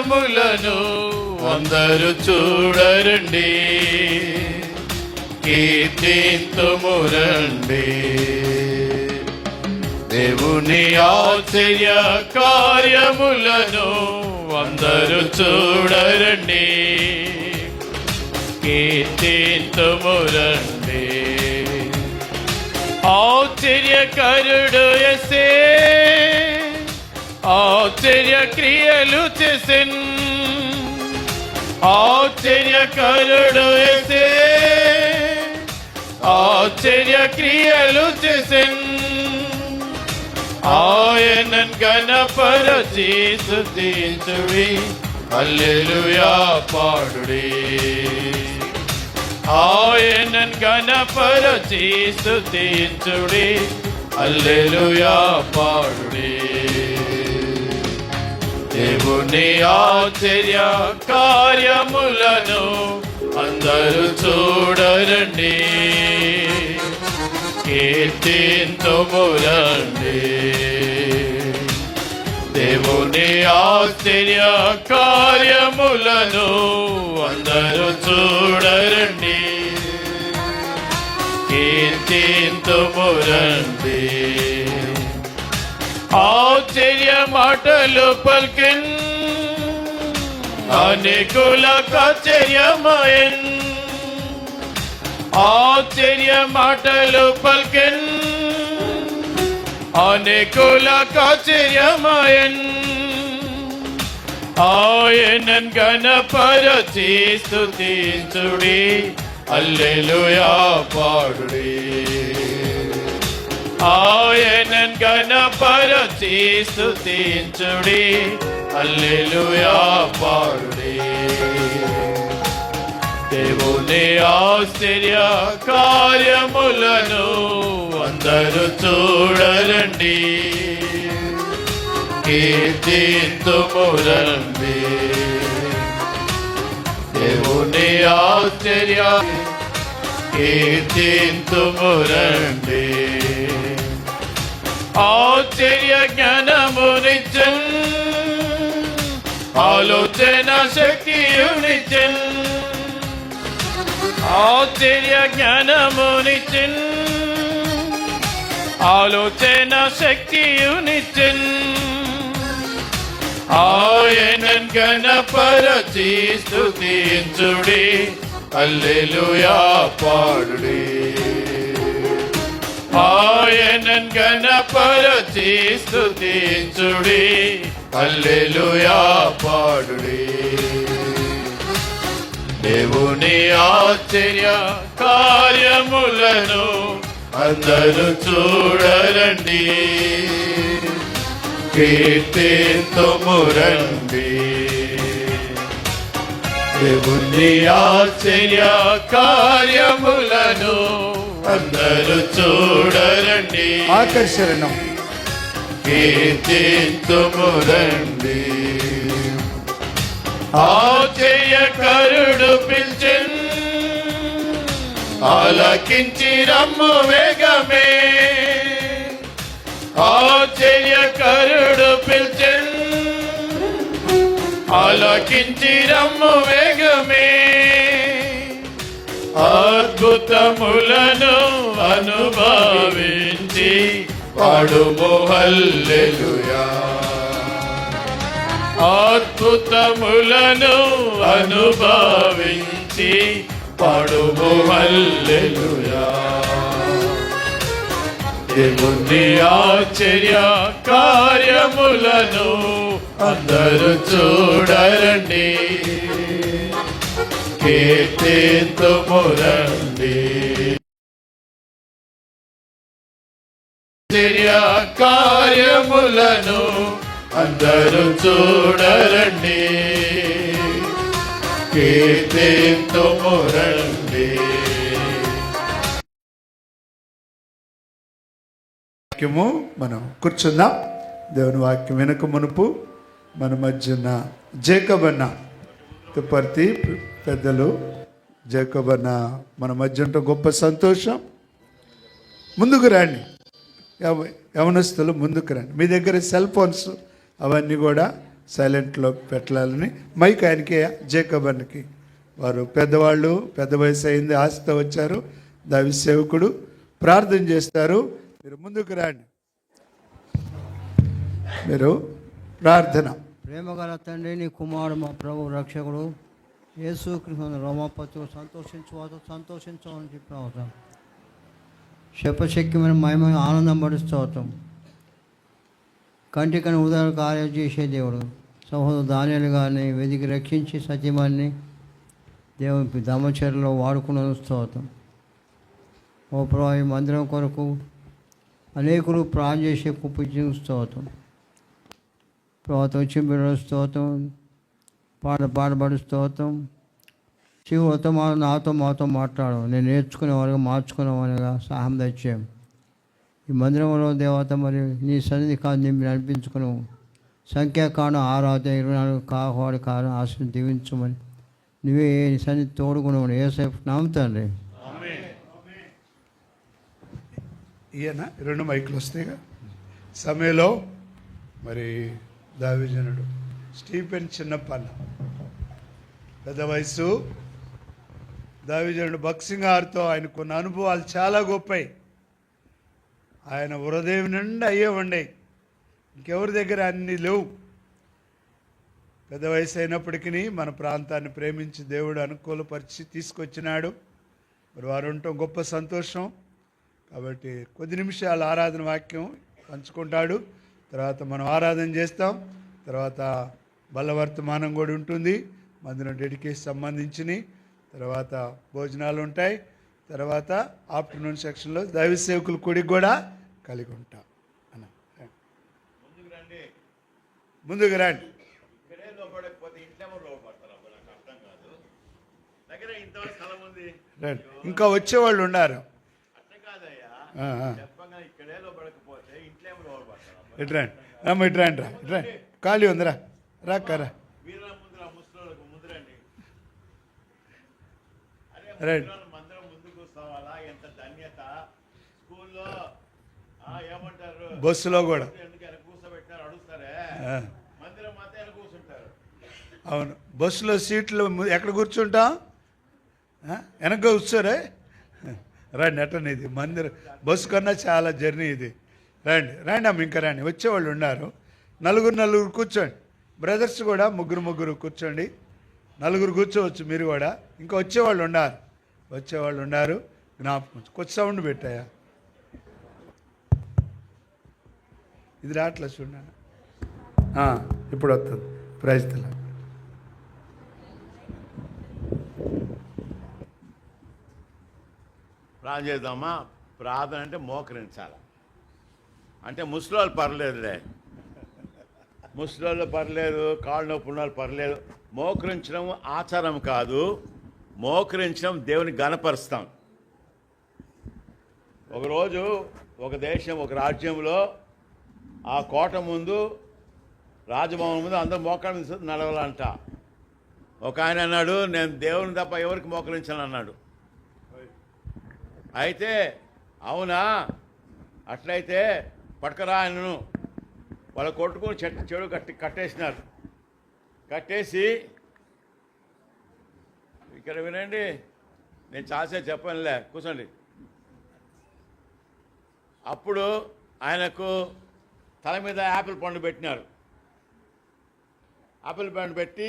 ములను అందరూ చూడరండి, కీర్తింతుమురండి. దేవుని ఆశ్చర్య కార్యములను అందరూ చూడరండి, కీర్తింతుమురండి. ఆశ్చర్యకరుడు యేసే ఆశ్చర్య క్రియలు చేసెన్, ఆశ్చర్యకరుడు యేసే ఆశ్చర్య క్రియలు చేసెన్. ఆయనన్ గణపరచి స్తుతించుడి, హల్లెలూయా పాడుడి. ఆయనన్ గణపరచి స్తుతించుడి, హల్లెలూయా పాడుడి. దేవుని ఆశ్చర్య కార్యములను అందరూ చూడరండి, కీర్తింతుమురండి. దేవుని ఆశ్చర్య కార్యములను అందరూ చూడరండి, కీర్తింతుమురండి. ఆశ్చర్య మాటలు పల్కిన్ అనేకులకు ఆశ్చర్యమయన్, ఆశ్చర్య మాటలు పల్కిన్ అనేకులకు ఆశ్చర్యమయన్. ఆయనన్ గణపరచి స్తుతించుడి, హల్లెలూయా పాడుడి. ఆయనన్ గణపరచి స్తుతించుడి, హల్లెలూయా పాడుడి. దేవుని ఆశ్చర్య కార్యములను అందరూ చూడరండి, కీర్తింతుమురండి. దేవుని ఆశ్చర్య కీర్తింతుమురండి. ఆశ్చర్య జ్ఞానమునిచ్చన్, ఆలోచన శక్తియునిచ్చన్. ఆశ్చర్య జ్ఞానమునిచ్చన్, ఆలోచన శక్తియునిచ్చన్. ఆయనన్ గణపరచి స్తుతించుడి, హల్లెలూయా పాడుడి. ఆయనన్ గణపరచి స్తుతించుడి, హల్లెలూయా పాడుడి. దేవుని ఆశ్చర్య కార్యములను అందరూ చూడరండి, కీర్తింతుమురండి. దేవుని ఆశ్చర్య కార్యములను అందరూ చూడరండి, ఆకర్షణం కీర్తింతుమురండి. ఆశ్చర్యకరుడు పిలిచెన్, ఆలకించి రమ్ము వేగమే. ఆశ్చర్యకరుడు పిలిచెన్, ఆలకించి రమ్ము వేగమే. అద్భుతములను అనుభవించి పాడుము హల్లెలూయా. అద్భుతములను అనుభవించి పాడుము హల్లెలూయా. దేవుని ఆశ్చర్య కార్యములను అందరూ చూడరండి, కీర్తింతుమురండి. ఆశ్చర్య కార్యములను అందరూ చూడరండి, కీర్తింతుమురండి. వాక్యము మనం కూర్చుందాం. దేవుని వాక్యం వెనుక మునుపు మన మధ్యన జేకబ్ అన్న తుపర్తి పెద్దలు జేకబ్ అన్న మన మధ్య ఉంటే గొప్ప సంతోషం. ముందుకు రండి, యవనస్తులు ముందుకు రండి. మీ దగ్గర సెల్ ఫోన్స్ అవన్నీ కూడా సైలెంట్లో పెట్టాలని మైక్ ఆయనకి జేకబ్ అన్నకి. వారు పెద్దవాళ్ళు, పెద్ద వయసు అయింది, ఆశతో వచ్చారు. దైవ సేవకుడు ప్రార్థన చేస్తారు. మీరు ముందుకు రండి. మీరు ప్రార్థన. ప్రేమగల తండ్రి, నీ కుమారుడు మా ప్రభు రక్షకుడు యేసుక్రీస్తు రోమపతులు సంతోషించమని చెప్పిన శపశక్యమైన మహిమ ఆనందం పడుస్తాం. కంటికని ఉదయం కార్యం చేసే దేవుడు సహోదరు దానియాలు గారిని వెదికి రక్షించి సత్యమాన్ని దేవుని దమచర్యలో వాడుకున్న స్తోత్రం. ఓ ప్రభు, ఈ మందిరం కొరకు అనేకులు ప్రాణం చేసే కుప్పించిన స్తోత్రం. ప్రభాత వచ్చి బిడ్డల స్తోత్రం, పాడబడి స్తోత్రం. శివులతో నాతో మాతో మాట్లాడు, నేను నేర్చుకునేవారుగా మార్చుకునేవారుగా సహాయం తెచ్చాం. ఈ మందిరంలో దేవత మరి నీ సన్నిధి కాదు నింపి నడిపించుకును. సంఖ్యాకాండం 6:24 కాపాడు కాలం ఆశను దీవించమని నువ్వే నీ సన్నిధి తోడుకున్నావు. యేసయ్య నామమున తండ్రి. ఈయన 2 మైకులు వస్తాయిగా. సమయంలో మరి దావీజనుడు స్టీఫెన్ చిన్నప్పన్న పెద్ద వయసు. దావీజనుడు బాక్సింగ్ ఆడుతూ ఆయనకున్న అనుభవాలు చాలా గొప్పవి. ఆయన హృదయం నిండా అయ్యే ఉండేవి, ఇంకెవరి దగ్గర అన్నీ లేవు. పెద్ద వయసు అయినప్పటికీ మన ప్రాంతాన్ని ప్రేమించి దేవుడు అనుకూలపరిచి తీసుకొచ్చినాడు. మరి వారు ఉండటం గొప్ప సంతోషం. కాబట్టి కొద్ది నిమిషాలు ఆరాధన వాక్యం పంచుకుంటాడు. తర్వాత మనం ఆరాధన చేస్తాం. తర్వాత బల్లవర్తమానం కూడా ఉంటుంది, మందిరం డెడికేషన్ సంబంధించినవి. తర్వాత భోజనాలు ఉంటాయి. తర్వాత ఆఫ్టర్నూన్ సెక్షన్లో దైవ సేవకుల కూడికి కూడా కలిగి ఉంటాం. ముందుకు రండి. రండి, ఇంకా వచ్చేవాళ్ళు ఉన్నారు. ఇట్రండి రమ్మ, ఇట్రండి రా, ఇట్రండి. ఖాళీ ఉందిరా, రాక్కరా రండి. బస్సులో కూడా అవును, బస్సులో సీట్లు ఎక్కడ కూర్చుంటాం? వెనక కూర్చోరే. రండి, అట్టనే ఇది మందిరం బస్సు కన్నా చాలా జర్నీ ఇది. రండి రండి అమ్మ, ఇంకా రండి. వచ్చేవాళ్ళు ఉన్నారు. నలుగురు కూర్చోండి. బ్రదర్స్ కూడా ముగ్గురు కూర్చోండి. 4 కూర్చోవచ్చు మీరు కూడా. ఇంకా వచ్చేవాళ్ళు ఉన్నారు. జ్ఞాపకం కొంచెం సౌండ్ పెట్టాయా? ఇది రాట్లా చూడండి. ఇప్పుడు వస్తుంది. ప్రైజ్లా ప్రార్థన చేద్దామా? ప్రార్థన అంటే మోకరించాలి. అంటే ముసలోళ్ళు పర్లేదులే, ముసలోళ్ళు పర్లేదు, కాళ్ళు నొప్పి ఉన్న వాళ్ళు పర్లేదు. మోకరించడం ఆచారం కాదు, మోకరించడం దేవుని గణపరుస్తాం. ఒకరోజు ఒక దేశం, ఒక రాజ్యంలో ఆ కోట ముందు, రాజభవనం ముందు అందరూ మోకరించి నడవాలంట. ఒక ఆయన అన్నాడు, నేను దేవుని తప్ప ఎవరికి మోకరించాను అన్నాడు. అయితే అవునా, అట్లయితే పట్టుకరా ఆయనను. వాళ్ళ కొట్టుకుని చెడు కట్టేసినారు. కట్టేసి, ఇక్కడ వినండి, నేను చాలాసేపు చెప్పనులే, కూర్చోండి. అప్పుడు ఆయనకు తల మీద యాపిల్ పండు పెట్టినారు. యాపిల్ పండు పెట్టి,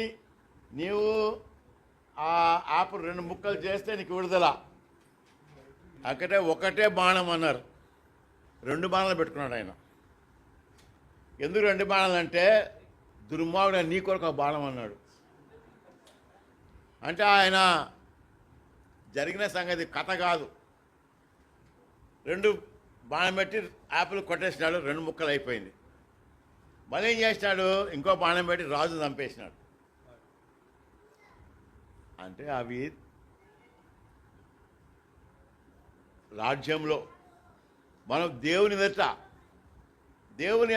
నీవు ఆ యాపిల్ 2 ముక్కలు చేస్తే నీకు విడుదల. ఒకటే బాణం అన్నారు. 2 బాణాలు పెట్టుకున్నాడు ఆయన. ఎందుకు 2 బాణాలు అంటే, దుర్మార్గుడు నీ కొరకు ఒక బాణం అన్నాడు. అంటే ఆయన జరిగిన సంగతి కథ కాదు. 2 బాణం పెట్టి యాపిల్ కొట్టేసినాడు, 2 ముక్కలు అయిపోయింది. మళ్ళీ ఏం చేసినాడు, ఇంకో బాణం పెట్టి రాజు చంపేసినాడు. అంటే అవి రాజ్యంలో మనం దేవుని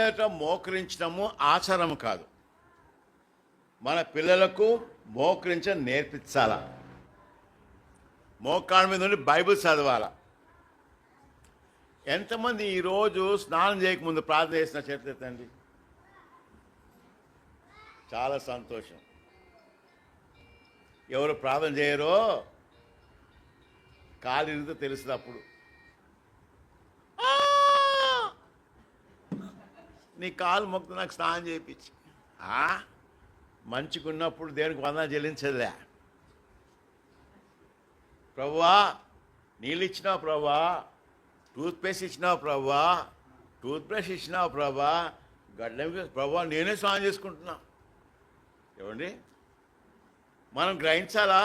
ఎదుట మోకరించడము ఆచారము కాదు. మన పిల్లలకు మోకరించడం నేర్పించాల. మోకాళ్ళ మీద నుండి బైబిల్ చదవాల. ఎంతమంది ఈరోజు స్నానం చేయకముందు ప్రార్థన చేసిన చేతండి? చాలా సంతోషం. ఎవరు ప్రార్థన చేయరో కాలు ఇరిగితే తెలుస్తుంది. అప్పుడు నీ కాలు మొక్కు నాకు స్నానం చేయించి, మంచిగున్నప్పుడు దేనికి వందన చెల్లించలే. ప్రభువా నీళ్ళు ఇచ్చినావు, ప్రభువా టూత్పేస్ట్ ఇచ్చినావు, ప్రభువా టూత్ బ్రష్ ఇచ్చినావు, ప్రభువా గడ్డం, ప్రభువా నేనే స్నానం చేసుకుంటున్నా. ఏమండి, మనం గ్రహించాలా,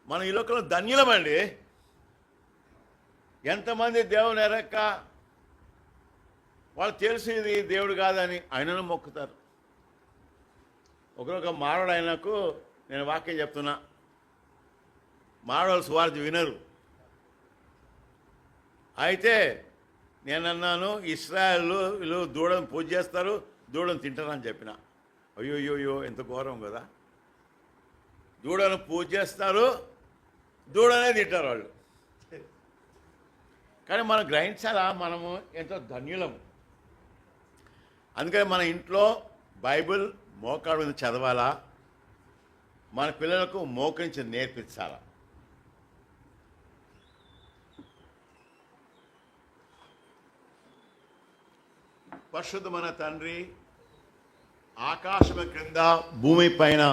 మనం ఈ లోకంలో ధన్యులమండి. ఎంతమంది దేవుని ఎరక్క వాళ్ళు తెలిసి ఇది దేవుడు కాదని ఆయనను మొక్కుతారు. ఒకరొక మారవాడు, ఆయనకు నేను వాక్యం చెప్తున్నా, మారవాళ్ళు సువార్త వినరు. అయితే నేనన్నాను ఇస్రాయేలు దూడను పూజ చేస్తారు, దూడను తింటారని చెప్పిన. అయ్యో ఎంత ఘోరం కదా. దూడను పూజ చేస్తారు, దూడనే తింటారు వాళ్ళు. కానీ మనం గ్రహించాలా, మనము ఎంతో ధన్యులము. అందుకని మన ఇంట్లో బైబిల్ మోకాడు మీద చదవాలా, మన పిల్లలకు మోకరించి నేర్పించాలా. పరిశుద్ధమైన తండ్రి, ఆకాశం క్రింద భూమి పైన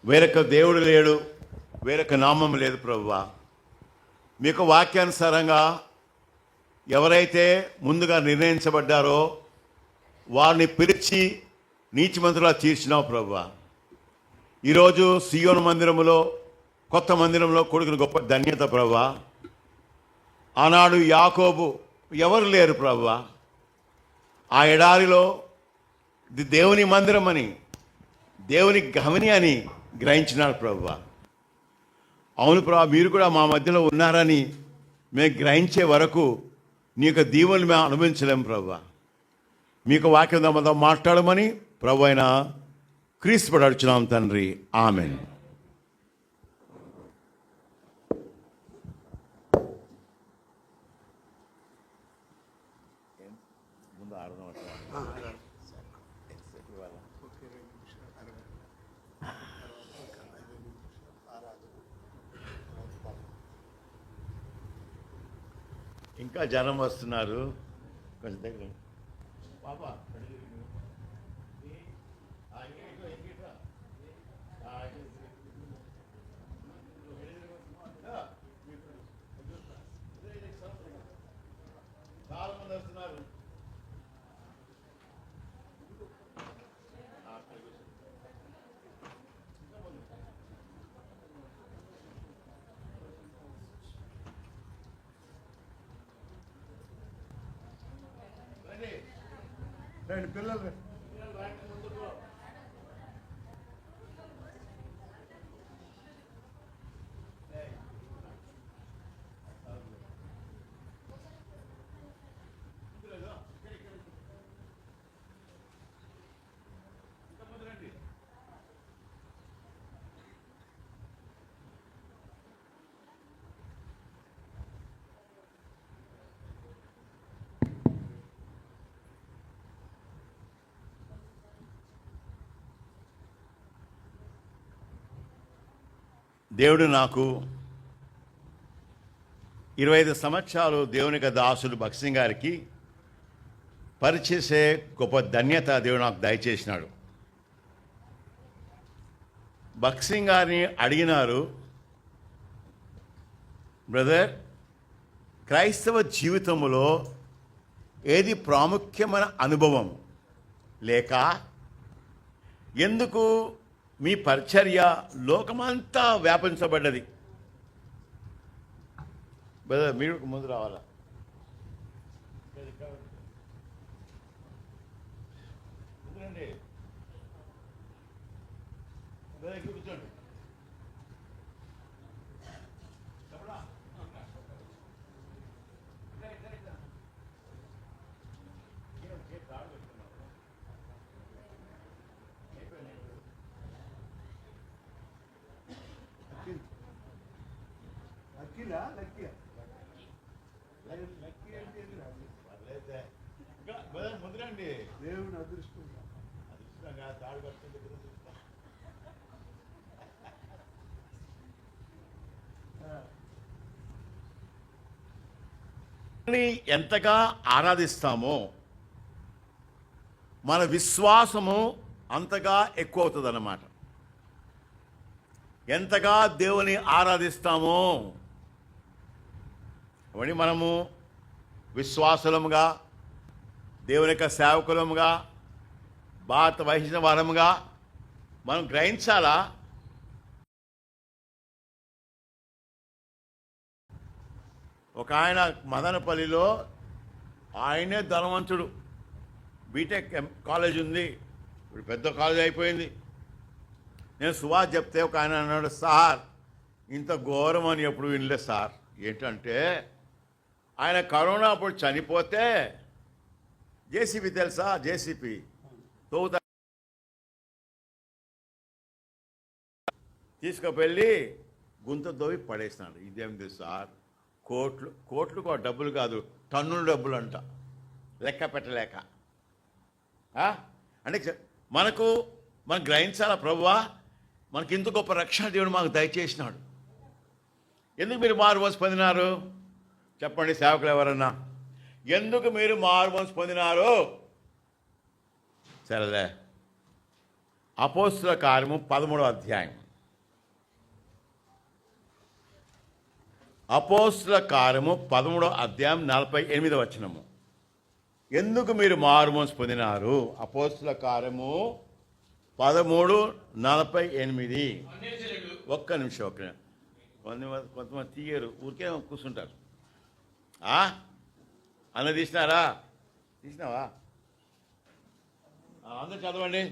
వేరొక దేవుడు లేడు, వేరొక నామం లేదు ప్రభువా. మీకు వాక్యానుసారంగా ఎవరైతే ముందుగా నిర్ణయించబడ్డారో వారిని పిలిచి నీతిమంతులా తీర్చినావు ప్రభువా. ఈరోజు సియోను మందిరంలో, కొత్త మందిరంలో కొడుకుని గొప్ప ధన్యత ప్రభువా. ఆనాడు యాకోబు ఎవరు లేరు ప్రభువా, ఆ ఎడారిలో ఇది దేవుని మందిరం అని, దేవుని గమని అని గ్రహించినాడు ప్రభువా. అవును ప్రభా, మీరు కూడా మా మధ్యలో ఉన్నారని మేము గ్రహించే వరకు నీ యొక్క దీవెనలు మేము అనుభవించలేము ప్రభువా. మీకు వాక్యం మాతో మాట్లాడమని ప్రభు అయిన క్రీస్తు పడి అడుచున్నాం తండ్రి, ఆమెన్. ఇంకా జనం వస్తున్నారు, కొంచెం దగ్గర పాపా. చాలా మంది వస్తున్నారు. రండి పిల్లలు. దేవుడు నాకు 25 సంవత్సరాలు దేవునికి దాసుడు భక్సింగ్ గారికి పరిచేసే గొప్ప ధన్యత దేవుడు నాకు దయచేసినాడు. భక్సింగ్ గారిని అడిగినారు, బ్రదర్, క్రైస్తవ జీవితంలో ఏది ప్రాముఖ్యమైన అనుభవం లేక ఎందుకు మీ పరిచర్య లోకమంతా వ్యాపించబడ్డది? బ్రదర్ మీరు ముందు రావాలా? కూర్చోండి. ముందురండి. దేవుని అదృష్టం అదృష్టంగా తాడు కట్టుకుంటే ఎంతగా ఆరాధిస్తామో మన విశ్వాసము అంతగా ఎక్కువ అవుతుంది అన్నమాట. ఎంతగా దేవుని ఆరాధిస్తామో అవన్నీ మనము విశ్వాసులముగా, దేవుని యొక్క సేవకులముగా, బాధ వహించిన వారముగా మనం గ్రహించాలా. ఒక ఆయన మదనపల్లిలో, ఆయనే ధనవంతుడు, బీటెక్ కాలేజ్ ఉంది, ఇప్పుడు పెద్ద కాలేజ్ అయిపోయింది. నేను సువార్త చెప్తే ఒక ఆయన అన్నాడు, సార్ ఇంత ఘోరం అని ఎప్పుడు వినలేదు సార్. ఏంటంటే ఆయన కరోనా అప్పుడు చనిపోతే జేసీబీ తెలుసా, జేసీబీ తోగుతా తీసుకువెళ్ళి గుంత దోవి పడేసినాడు. ఇదేమిటి సార్, కోట్లు డబ్బులు కాదు, టన్నుల డబ్బులు అంట, లెక్క పెట్టలేక. అంటే మనకు గ్రహించాలా, ప్రభువా మనకి ఇంత గొప్ప రక్షణ దేవుడు మాకు దయచేసినాడు. ఎందుకు మీరు మారుమనసు పొందినారు చెప్పండి సేవకులు ఎవరన్నా, ఎందుకు మీరు మారుమనసు పొందినారు? సరేలే, అపోస్తుల కార్యము 13వ అధ్యాయం. అపోస్తుల కార్యము 13వ అధ్యాయం 48వ వచనము. ఎందుకు మీరు మారుమనసు పొందినారు? అపోస్తుల కార్యము 13:48. ఒక్క నిమిషం. కొంతమంది తీయరు, ఊరికే కూర్చుంటారు. అన్న తీసినావా? అందరు చదవండి.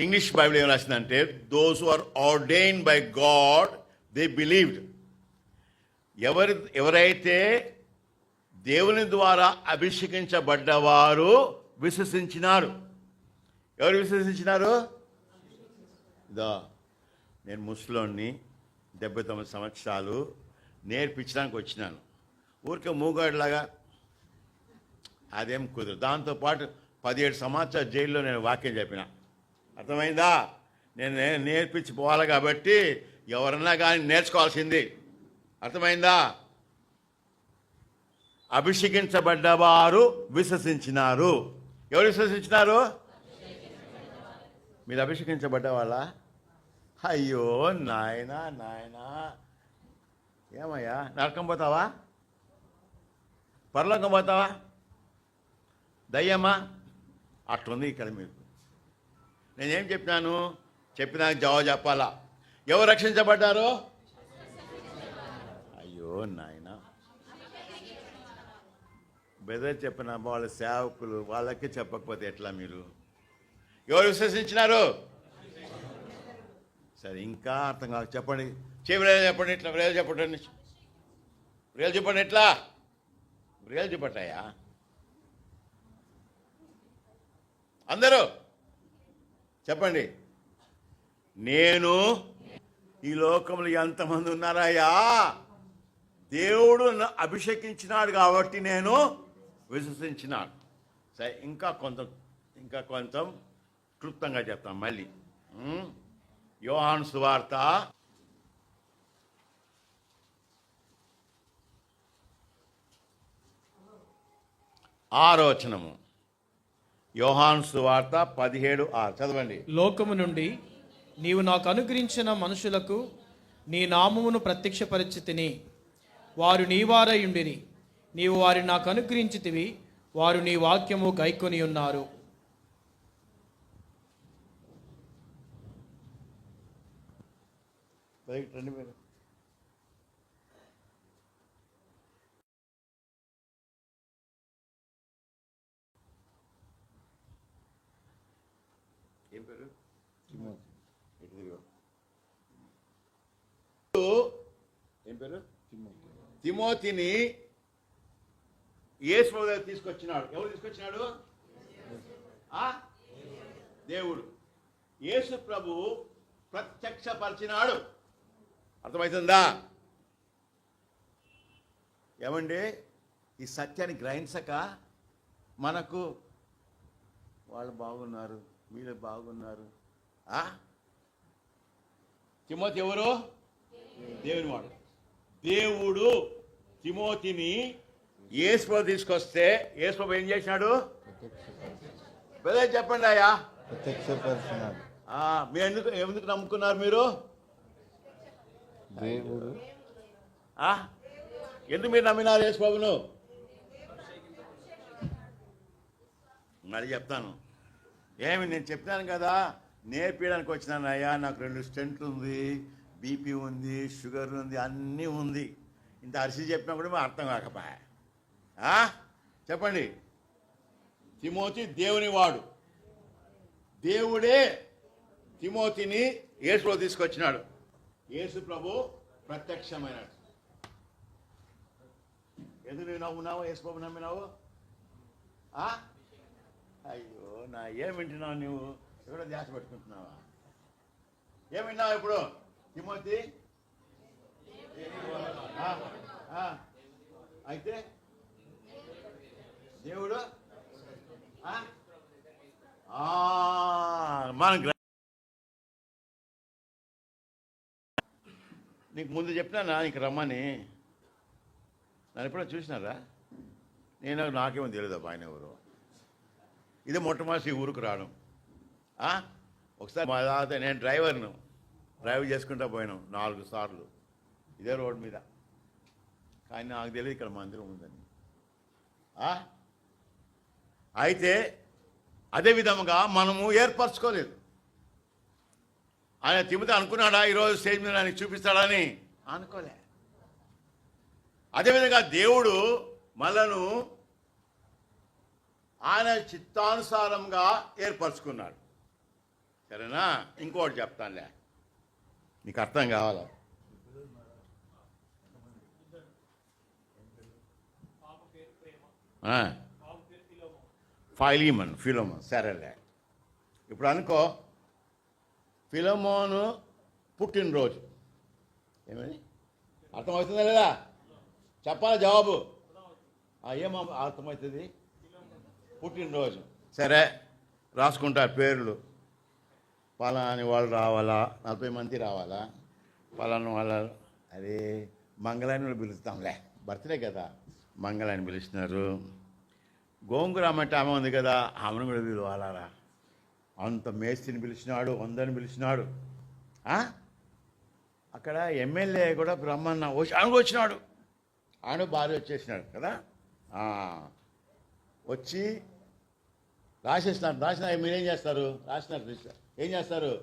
ఇంగ్లీష్ బైబిల్ ఏం రాసిందంటే, those who are ordained by God they believed. ఎవరైతే దేవుని ద్వారా అభిషేకించబడ్డవారు విశ్వసించినారు. ఎవరు విశ్వసించినారు? నేను ముస్లింని 79 సంవత్సరాలు నేర్పించడానికి వచ్చినాను. ఊరికే మూగాడిలాగా అదేం కుదరదు. దాంతోపాటు 17 సంవత్సరాలు జైల్లో నేను వాక్యం చెప్పిన. అర్థమైందా? నేను నేర్పించిపోవాలి కాబట్టి ఎవరన్నా కానీ నేర్చుకోవాల్సింది. అర్థమైందా? అభిషేకించబడ్డవారు విశ్వసించినారు. ఎవరు విశ్వసించినారు? మీరు అభిషేకించబడ్డ వాళ్ళ? అయ్యో నాయనా, ఏమయ్యా నరకం పోతావా? పరలోకం పోతావా? దయ్యమ్మా? అట్లుంది ఇక్కడ. మీకు నేనేం చెప్పినాక జవాబు చెప్పాలా. ఎవరు రక్షించబడ్డారు? అయ్యో నాయనా, బెదర్ చెప్పిన వాళ్ళ సేవకులు వాళ్ళకే చెప్పకపోతే ఎట్లా? మీరు ఎవరు విశ్వసించినారు? సరే, ఇంకా అర్థం కాదు. చెప్పండి, చెప్పండి, ఇట్లా రేలు చెప్పండి, రేలు చెప్పండి, ఎట్లా రేలు చెప్పటాయా? అందరూ చెప్పండి. నేను ఈ లోకంలో ఎంతమంది ఉన్నారయ్యా, దేవుడు అభిషేకించినాడు కాబట్టి నేను విశ్వసించినాడు. సరే, ఇంకా కొంచెం క్లుప్తంగా చెప్తాం మళ్ళీ. యోహాను సువార్త 6వ వచనము. యోహాను సువార్త 17:6 చదవండి. లోకము నుండి నీవు నాకు అనుగ్రహించిన మనుషులకు నీ నామమును ప్రత్యక్షపరిచితిని, వారు నీవారై ఉండిరి, నీవు వారిని నాకు అనుగ్రహించితివి, వారు నీ వాక్యము గైకొని ఉన్నారు. ఏం పేరు? ఏం పేరు? తిమోతిని యేసు ప్రభువు తీసుకొచ్చినాడు. ఎవరు తీసుకొచ్చినాడు? దేవుడు. యేసు ప్రభువు ప్రత్యక్షపరిచినాడు. అర్థమవుతుందా? ఏమండి, ఈ సత్యాన్ని గ్రహించక మనకు వాళ్ళు బాగున్నారు, వీళ్ళు బాగున్నారు. తిమోతి ఎవరు? దేవుని వాడు. దేవుడు తిమోతిని యేసు ప్రభువు తీసుకొస్తే యేసు ప్రభువు ఏం చేసినాడు? చెప్పండి అయ్యా. మీరు ఎందుకు నమ్ముకున్నారు? మీరు దేవుడు ఎందుకు మీరు నమ్మినారు యేసు ప్రభువును? మరి చెప్తాను. నేను చెప్తాను కదా, నేర్పించడానికి వచ్చినాను అయ్యా. నాకు 2 స్టెంట్లు ఉంది, బీపీ ఉంది, షుగర్ ఉంది, అన్నీ ఉంది. ఇంత అరిసి చెప్పినా కూడా అర్థం కాకపోయా. చెప్పండి. తిమోతి దేవుని వాడు. దేవుడే తిమోతిని యేసులో తీసుకొచ్చినాడు. యేసు ప్రభు ప్రత్యక్షమైనాడు. ఎందుకు నువ్వు నవ్వున్నావు? యేసు ప్రభు నమ్మినావు? అయ్యో నా ఏం వింటున్నావు నువ్వు? ఎవడో ధ్యాస పెట్టుకుంటున్నావా? ఏం విన్నావు ఇప్పుడు? తిమోతి అయితే దేవుడు మన నీకు ముందు చెప్పినా నీకు రమ్మని. నన్ను ఎప్పుడో చూసినారా? నాకేమో తెలియదు ఆయన ఎవరు. ఇదే మొట్టమొదటి ఈ ఊరికి రావడం. ఒకసారి మా తాత, నేను డ్రైవర్ను, డ్రైవ్ చేసుకుంటూ పోయినాం 4 సార్లు ఇదే రోడ్ మీద. కానీ నాకు తెలియదు ఇక్కడ మందిరం ఉందని. అయితే అదే విధంగా మనము ఏర్పరచుకోలేదు. ఆయన తిమోతి అనుకున్నాడా ఈరోజు స్టేజ్ మీద ఆయనకు చూపిస్తాడని? అనుకోలే. అదేవిధంగా దేవుడు మనను ఆయన చిత్తానుసారంగా ఏర్పరచుకున్నాడు. సరేనా? ఇంకోటి చెప్తానులే, నీకు అర్థం కావాలా? ఫిలోమోన్ సరేలే. ఇప్పుడు అనుకో, ఫిలోమోను పుట్టినరోజు. ఏమని అర్థమవుతుందా లేదా? చెప్పాలి జవాబు. ఏమో అర్థమవుతుంది? పుట్టినరోజు. సరే, రాసుకుంటారు పేర్లు. పలాని వాళ్ళు రావాలా, 40 మంది రావాలా, పలానా వాళ్ళ. అదే మంగళాన్ని పిలుస్తాంలే, బర్త్డే కదా, మంగళాన్ని పిలుస్తున్నారు. గోంగూర అంటే ఆమె ఉంది కదా, ఆమెను కూడా పిలవాలా? అంత మేస్త్రిని పిలిచినాడు, అందరిని పిలిచినాడు. అక్కడ ఎమ్మెల్యే కూడా బ్రహ్మన్న ఆయన వచ్చినాడు. ఆయన భార్య వచ్చేసినాడు కదా. వచ్చి రాసేసినారు. రాసిన మీరేం చేస్తారు? రాసినారు, ఏం చేస్తారు?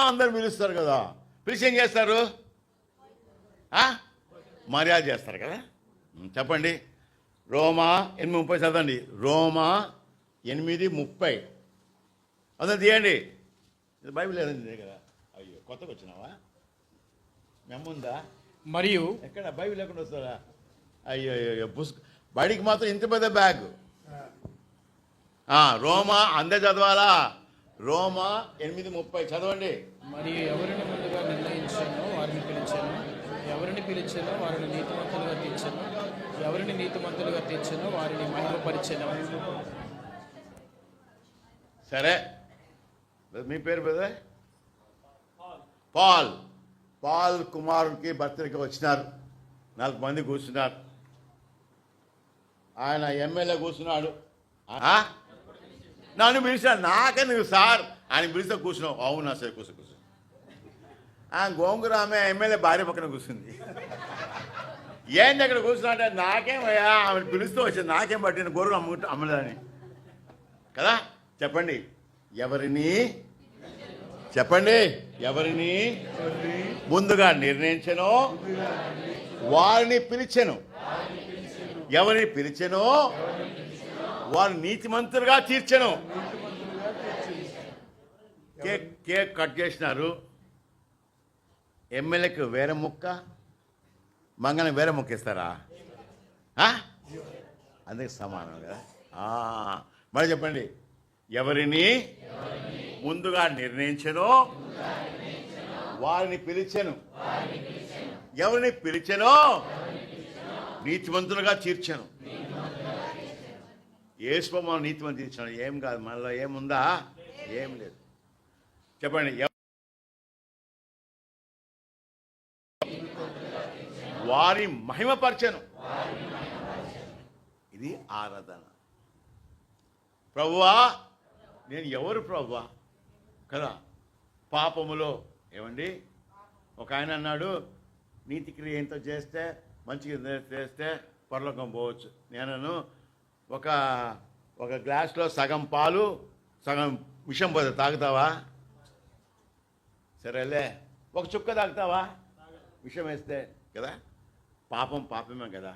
అందరు పిలుస్తారు కదా. పిలిచి ఏం చేస్తారు? మర్యాద చేస్తారు కదా. చెప్పండి. రోమా 8:30 చదవండి. రోమా 8:30 అందరు తీయండి. ఇది బైబిల్ ఏదండి కదా. అయ్యో, కొత్తగా వచ్చినావా? మెమ్ముందా? మరియు ఎక్కడ బైబిల్ లేకుండా వస్తారా? అయ్యో అయ్యో, బడికి మాత్రం ఇంత పెద్ద బ్యాగ్. రోమా అందే చదవాలా? రోమా 8:30 చదవండి. మరియు ఎవరిని ముందుగా నిర్ణయించానో వారిని పిలిచాను, ఎవరిని పిలిచానో వారిని నీతిమంతులుగా తీర్చాను, ఎవరిని నీతిమంతులుగా తీర్చానో వారిని మహిమపరిచాను. సరే, మీ పేరు బ్రదర్? పాల్ కుమారుడికి బర్త్డేకి వచ్చినారు. 4 మంది కూర్చున్నారు. ఆయన ఎమ్మెల్యే కూర్చున్నాడు. నన్ను పిలిచాడు. నాకే నువ్వు సార్ ఆయన పిలిస్తే కూర్చున్నావు. అవునా సార్, కూర్చో. గోంగూర ఆమె ఎమ్మెల్యే భార్య పక్కన కూర్చుంది. ఏంటి అక్కడ కూర్చున్నా అంటే, నాకేమయ్యా ఆమె పిలుస్తూ వచ్చింది, నాకేం పట్టిన గొర్రెలు అమ్మలేదని కదా. చెప్పండి, ఎవరిని ముందుగా నిర్ణయించను వారిని పిలిచెను, ఎవరిని పిలిచెను వారు నీతిమంతులుగా తీర్చెను. కేక్ కట్ చేసినారు. ఎమ్మెల్యేకి వేరే ముక్క, మంగళం వేరే ముక్క ఇస్తారా? అందుకే సమానం కదా. మరి చెప్పండి, ఎవరిని ముందుగా నిర్ణయించెనో వారిని పిలిచెను, ఎవరిని పిలిచెనో నీతిమంతులుగా తీర్చెను. యేసు మనం నీతిమంతులు తీర్చాను. ఏం కాదు, మనలో ఏముందా? ఏం లేదు. చెప్పండి, వారి మహిమపరచెను. ఇది ఆరాధన. ప్రభువా, నేను ఎవరు ప్రభువా కదా. పాపములో ఏమండి, ఒక ఆయన అన్నాడు, నీతి క్రియ ఎంతో చేస్తే మంచిగా చేస్తే పరలోకం పోవచ్చు. నేను ఒక గ్లాస్లో సగం పాలు సగం విషం పోతే తాగుతావా? సరేలే, ఒక చుక్క తాగుతావా విషం వేస్తే కదా. పాపమే కదా.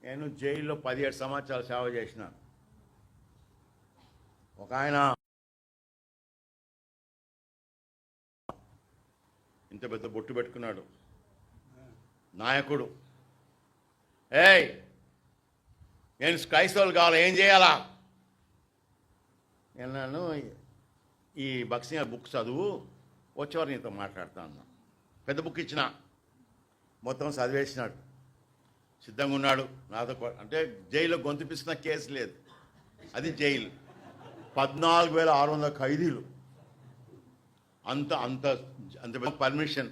నేను జైల్లో 17 సంవత్సరాలు సేవ చేసిన. ఒక ఆయన ఇంత పెద్ద బొట్టు పెట్టుకున్నాడు, నాయకుడు. ఏయ్, నేను క్రైస్తవులు కావాలా, ఏం చేయాలా? నేను ఈ భక్సింగ్ బుక్ చదువు, వచ్చేవారు నీతో మాట్లాడుతా అన్నా. పెద్ద బుక్ ఇచ్చిన, మొత్తం చదివేసినాడు, సిద్ధంగా ఉన్నాడు నాతో. అంటే జైల్లో గొంతు పిసిన కేసు లేదు, అది జైలు. 14,600 ఖైదీలు, అంత అంత అంత పర్మిషన్.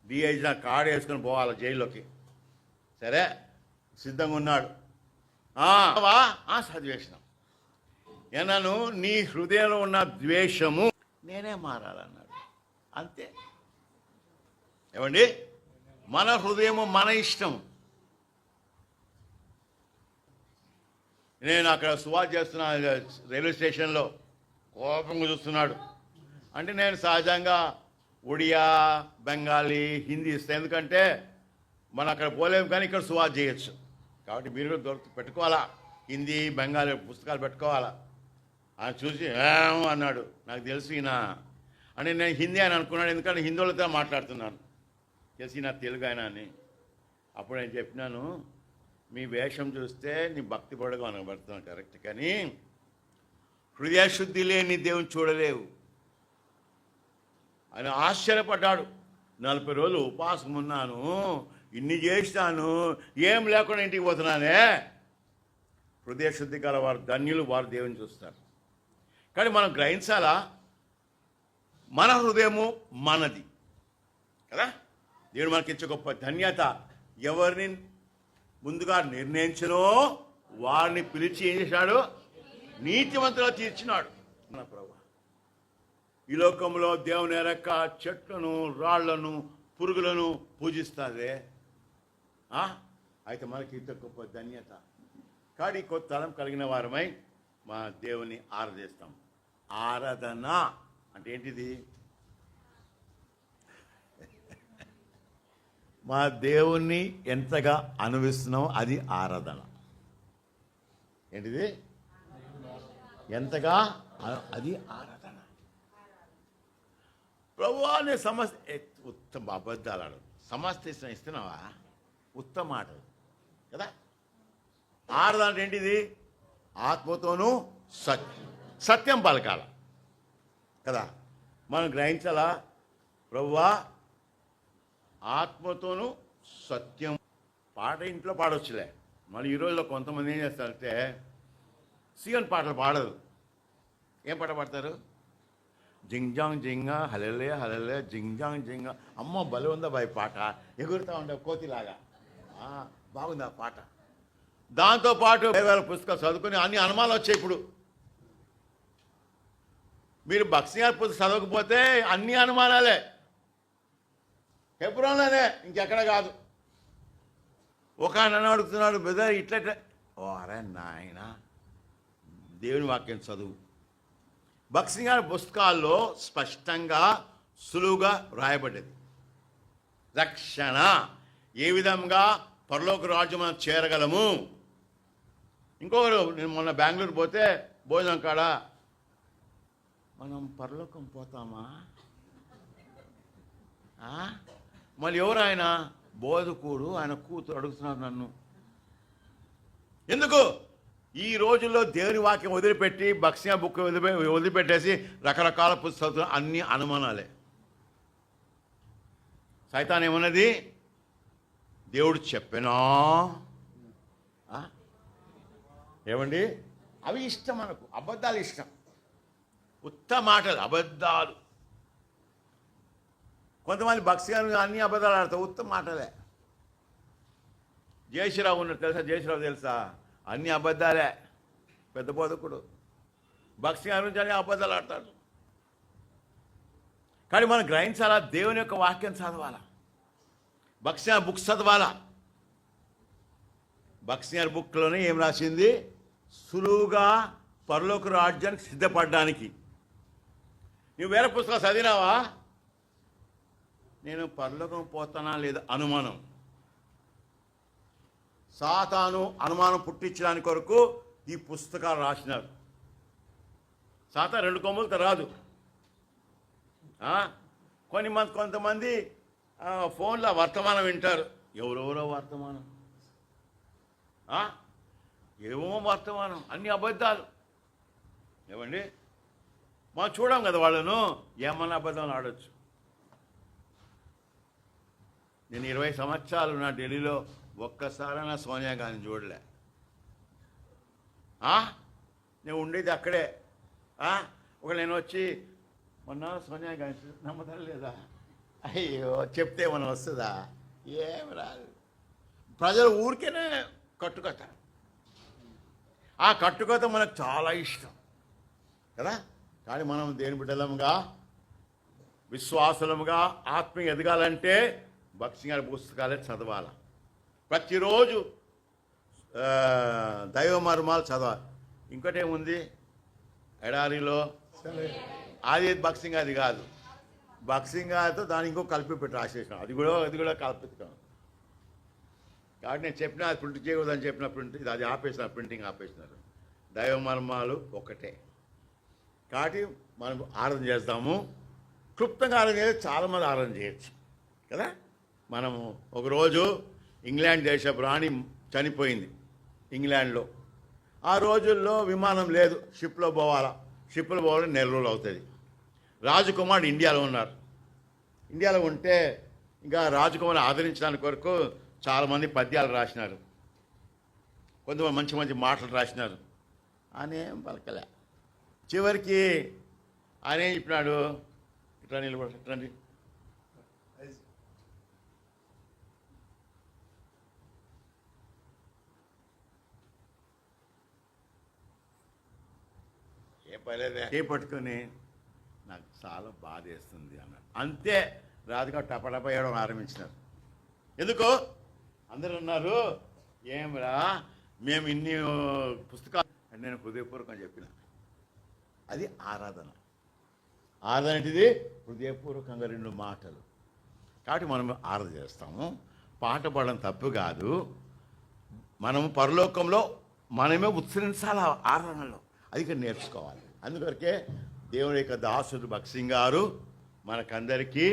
డిఐజీ నా కార్డు వేసుకొని పోవాలి జైల్లోకి. సరే, సిద్ధంగా ఉన్నాడు. చదివేసిన. ఏనాను నీ హృదయంలో ఉన్న ద్వేషము నేనే మారాలన్నాడు. అంతే. ఏమండి, మన హృదయము మన ఇష్టం. నేను అక్కడ సువార్త చేస్తున్నా రైల్వే స్టేషన్లో, కోపంగా చూస్తున్నాడు. అంటే నేను సహజంగా ఒడియా, బెంగాలీ, హిందీ ఇస్తాను, ఎందుకంటే మనం అక్కడ పోలేము కానీ ఇక్కడ సువార్త చేయొచ్చు. కాబట్టి మీరు కూడా పెట్టుకోవాలా, హిందీ బెంగాలీ పుస్తకాలు పెట్టుకోవాలా. ఆయన చూసి అన్నాడు. నాకు తెలుసు ఈయన అంటే నేను హిందీ అని అనుకున్నాను, ఎందుకంటే హిందువులతో మాట్లాడుతున్నాను, తెలిసి నా తెలుగు ఆయన అని. అప్పుడు నేను చెప్పినాను, మీ వేషం చూస్తే నీ భక్తి పడగా కనబడుతున్నాను కరెక్ట్, కానీ హృదయశుద్ధి లేని దేవుని చూడలేవు. ఆయన ఆశ్చర్యపడ్డాడు. 40 రోజులు ఉపవాసం ఉన్నాను, ఇన్ని చేస్తాను, ఏం లేకుండా ఇంటికి పోతున్నానే. హృదయశుద్ధి గల వారు ధన్యులు, వారు దేవుని చూస్తారు. కానీ మనం గ్రహించాలా, మన హృదయము మనది కదా. దేవుడు మనకిచ్చే గొప్ప ధన్యత. ఎవరిని ముందుగా నిర్ణయించినో వారిని పిలిచి ఏం చేశాడు? నీతిమంతులుగా తీర్చినాడు. మన ప్రభువా, ఈ లోకంలో దేవుని ఎరక్క చెట్లను, రాళ్లను, పురుగులను పూజిస్తారే. అయితే మనకి ఇంత గొప్ప ధన్యత. కానీ కొత్త తలం కలిగిన వారమై మా దేవుని ఆరాధిస్తాం. ఆరాధన అంటే ఏంటిది? మా దేవుణ్ణి ఎంతగా అనుభవిస్తున్నామో అది ఆరాధన. ఏంటిది? ఎంతగా, అది ఆరాధన. ప్రభువా, నేను సమస్య ఉత్తమ అబద్ధాలు సమస్త ఇస్తున్నావా? ఉత్తమ మాటలు కదా. ఆరాధన అంటే ఏంటిది? ఆత్మతోనూ సత్యం పలకాల కదా. మనం గ్రహించాలా, ప్రభువా ఆత్మతోనూ సత్యం. పాట ఇంట్లో పాడవచ్చులే, మళ్ళీ ఈ రోజుల్లో కొంతమంది ఏం చేస్తారంటే సీఎన్ పాటలు పాడదు. ఏం పాట పాడతారు? జింగ్జాంగ్ జింగా హలలే హలలే జింగ్జాంగ్ జింగా. అమ్మ భలే ఉందా బాయ్ పాట, ఎగురుతూ ఉండే కోతిలాగా. బాగుంది ఆ పాట. దాంతోపాటు 20,000 పుస్తకాలు చదువుకొని అన్ని అనుమానాలు వచ్చాయి. ఇప్పుడు మీరు భక్సింగ్ గారి పుస్తకం చదవకపోతే అన్ని అనుమానాలే. హెబ్రోన్లోనే, ఇంకెక్కడ కాదు. ఒక నన్ను అడుగుతున్నాడు, బ్రదర్ ఇట్లా. అరే నాయన, దేవుని వాక్యం చదువు. భక్సింగ్ గారి పుస్తకాల్లో స్పష్టంగా సులువుగా రాయబడ్డది. రక్షణ, ఏ విధంగా పరలోక రాజ్యం మనం చేరగలము. ఇంకొకరు, నేను మొన్న బెంగళూరు పోతే భోజనం కాడ, మనం పరలోకం పోతామా? మళ్ళీ ఎవరు ఆయన? బోధకుడు, ఆయన కూతురు అడుగుతున్నారు నన్ను. ఎందుకు? ఈ రోజుల్లో దేవుని వాక్యం వదిలిపెట్టి భక్ష్య బుక్ వదిలిపెట్టేసి రకరకాల పుస్తకాలు, అన్ని అనుమానాలే. సైతాన్ ఏమన్నది? దేవుడు చెప్పినా ఏమండి, అవి ఇష్టం మనకు. అబద్ధాలు ఇష్టం, ఉత్త మాటలు, అబద్ధాలు. కొంతమంది భక్ష్యాలు అన్ని అబద్ధాలు ఆడతారు, ఉత్త మాటలే. జయశ్రీరావు ఉన్నాడు తెలుసా? జయశ్రీరావు తెలుసా? అన్ని అబద్ధాలే, పెద్ద బోధకుడు. భక్ష్యాల నుంచి అన్ని అబద్ధాలు ఆడతాడు. కానీ మనం గ్రహించాలా, దేవుని యొక్క వాక్యం చదవాలా, భక్ష్య బుక్స్ చదవాలా. భక్ష్య బుక్లోనే ఏం రాసింది? సులువుగా పరలోక రాజ్యానికి సిద్ధపడడానికి. నువ్వు వేరే పుస్తకాలు చదివినావా? నేను పరలోకం పోతానా లేదా అనుమానం. సాతాను అనుమానం పుట్టించడానికి కొరకు ఈ పుస్తకాలు రాసినారు. సాతాను 2 కొమ్ములతో రాదు. కొంతమంది ఫోన్లో వర్తమానం వింటారు. ఎవరెవరో వర్తమానం, ఏమో వర్తమానం, అన్ని అబద్ధాలు. ఏమండి, మనం చూడం కదా వాళ్ళను, ఏమన్నా అబద్ధాలు ఆడొచ్చు. నేను 20 సంవత్సరాలు నా ఢిల్లీలో ఒక్కసారైనా సోనియా గాంధీ చూడలే. నేను ఉండేది అక్కడే. ఒక నేను వచ్చి మొన్న సోనియా గాంధీ నమ్మదం లేదా, అయ్యో చెప్తే మనం వస్తుందా, ఏం రాదు. ప్రజలు ఊరికేనే కట్టుకథ. ఆ కట్టుకథ మనకు చాలా ఇష్టం కదా. కానీ మనం దేని బిడ్డలముగా, విశ్వాసులముగా ఆత్మీయ ఎదగాలంటే భక్తి గారి పుస్తకాలే చదవాలి. ప్రతిరోజు దైవ మర్మాలు చదవాలి. ఇంకోటి ఏముంది ఎడారిలో, అది భక్సింగ్, అది కాదు. భక్సింగాతో దాని ఇంకో కలిపి పెట్టి రాసేసాం. అది కూడా కల్పితం. కాబట్టి నేను చెప్పిన అది ప్రింట్ చేయకూడదని చెప్పిన ప్రింట్ అది ఆపేసిన, ప్రింటింగ్ ఆపేసినారు. దైవ మర్మాలు ఒకటే. కాబట్టి మనం ఆరాధన చేస్తాము. క్లుప్తంగా ఆరాధన చేస్తే చాలామంది ఆరాధన చేయొచ్చు కదా. మనము ఒకరోజు ఇంగ్లాండ్ దేశపు రాణి చనిపోయింది ఇంగ్లాండ్లో. ఆ రోజుల్లో విమానం లేదు, షిప్లో పోవాలి 4 రోజులు అవుతుంది. రాజకుమారుడు ఇండియాలో ఉన్నారు. ఇండియాలో ఉంటే ఇంకా రాజకుమారుని ఆదరించడానికి కొరకు చాలామంది పద్యాలు రాసినారు, కొంతమంది మంచి మంచి మాటలు రాసినారు. ఆయన ఏం పలకలే. చివరికి ఆయన ఏం చెప్పినాడు, ఇట్లా నిలబడి ఏ పర్లేదే ఏ పట్టుకొని నాకు చాలా బాధ వేస్తుంది అన్నాడు. అంతే, రాజుగా టపటప వేయడం ఆరంభించినారు. ఎందుకు అందరూ ఉన్నారు, ఏమిరా మేము ఇన్ని పుస్తకాలు అని నేను హృదయపూర్వకంగా చెప్పిన. అది ఆరాధన. ఆరాధన ఏంటిది? హృదయపూర్వకంగా 2 మాటలు. కాబట్టి మనం ఆరాధన చేస్తాము. పాట పాడడం తప్పు కాదు. మనము పరలోకంలో మనమే ఉత్సరించాలి ఆరాధనలో. అది ఇక్కడ నేర్చుకోవాలి. అందుకొరకే దేవుని యొక్క దాసుడు భక్సింగ్ గారు మనకందరికీ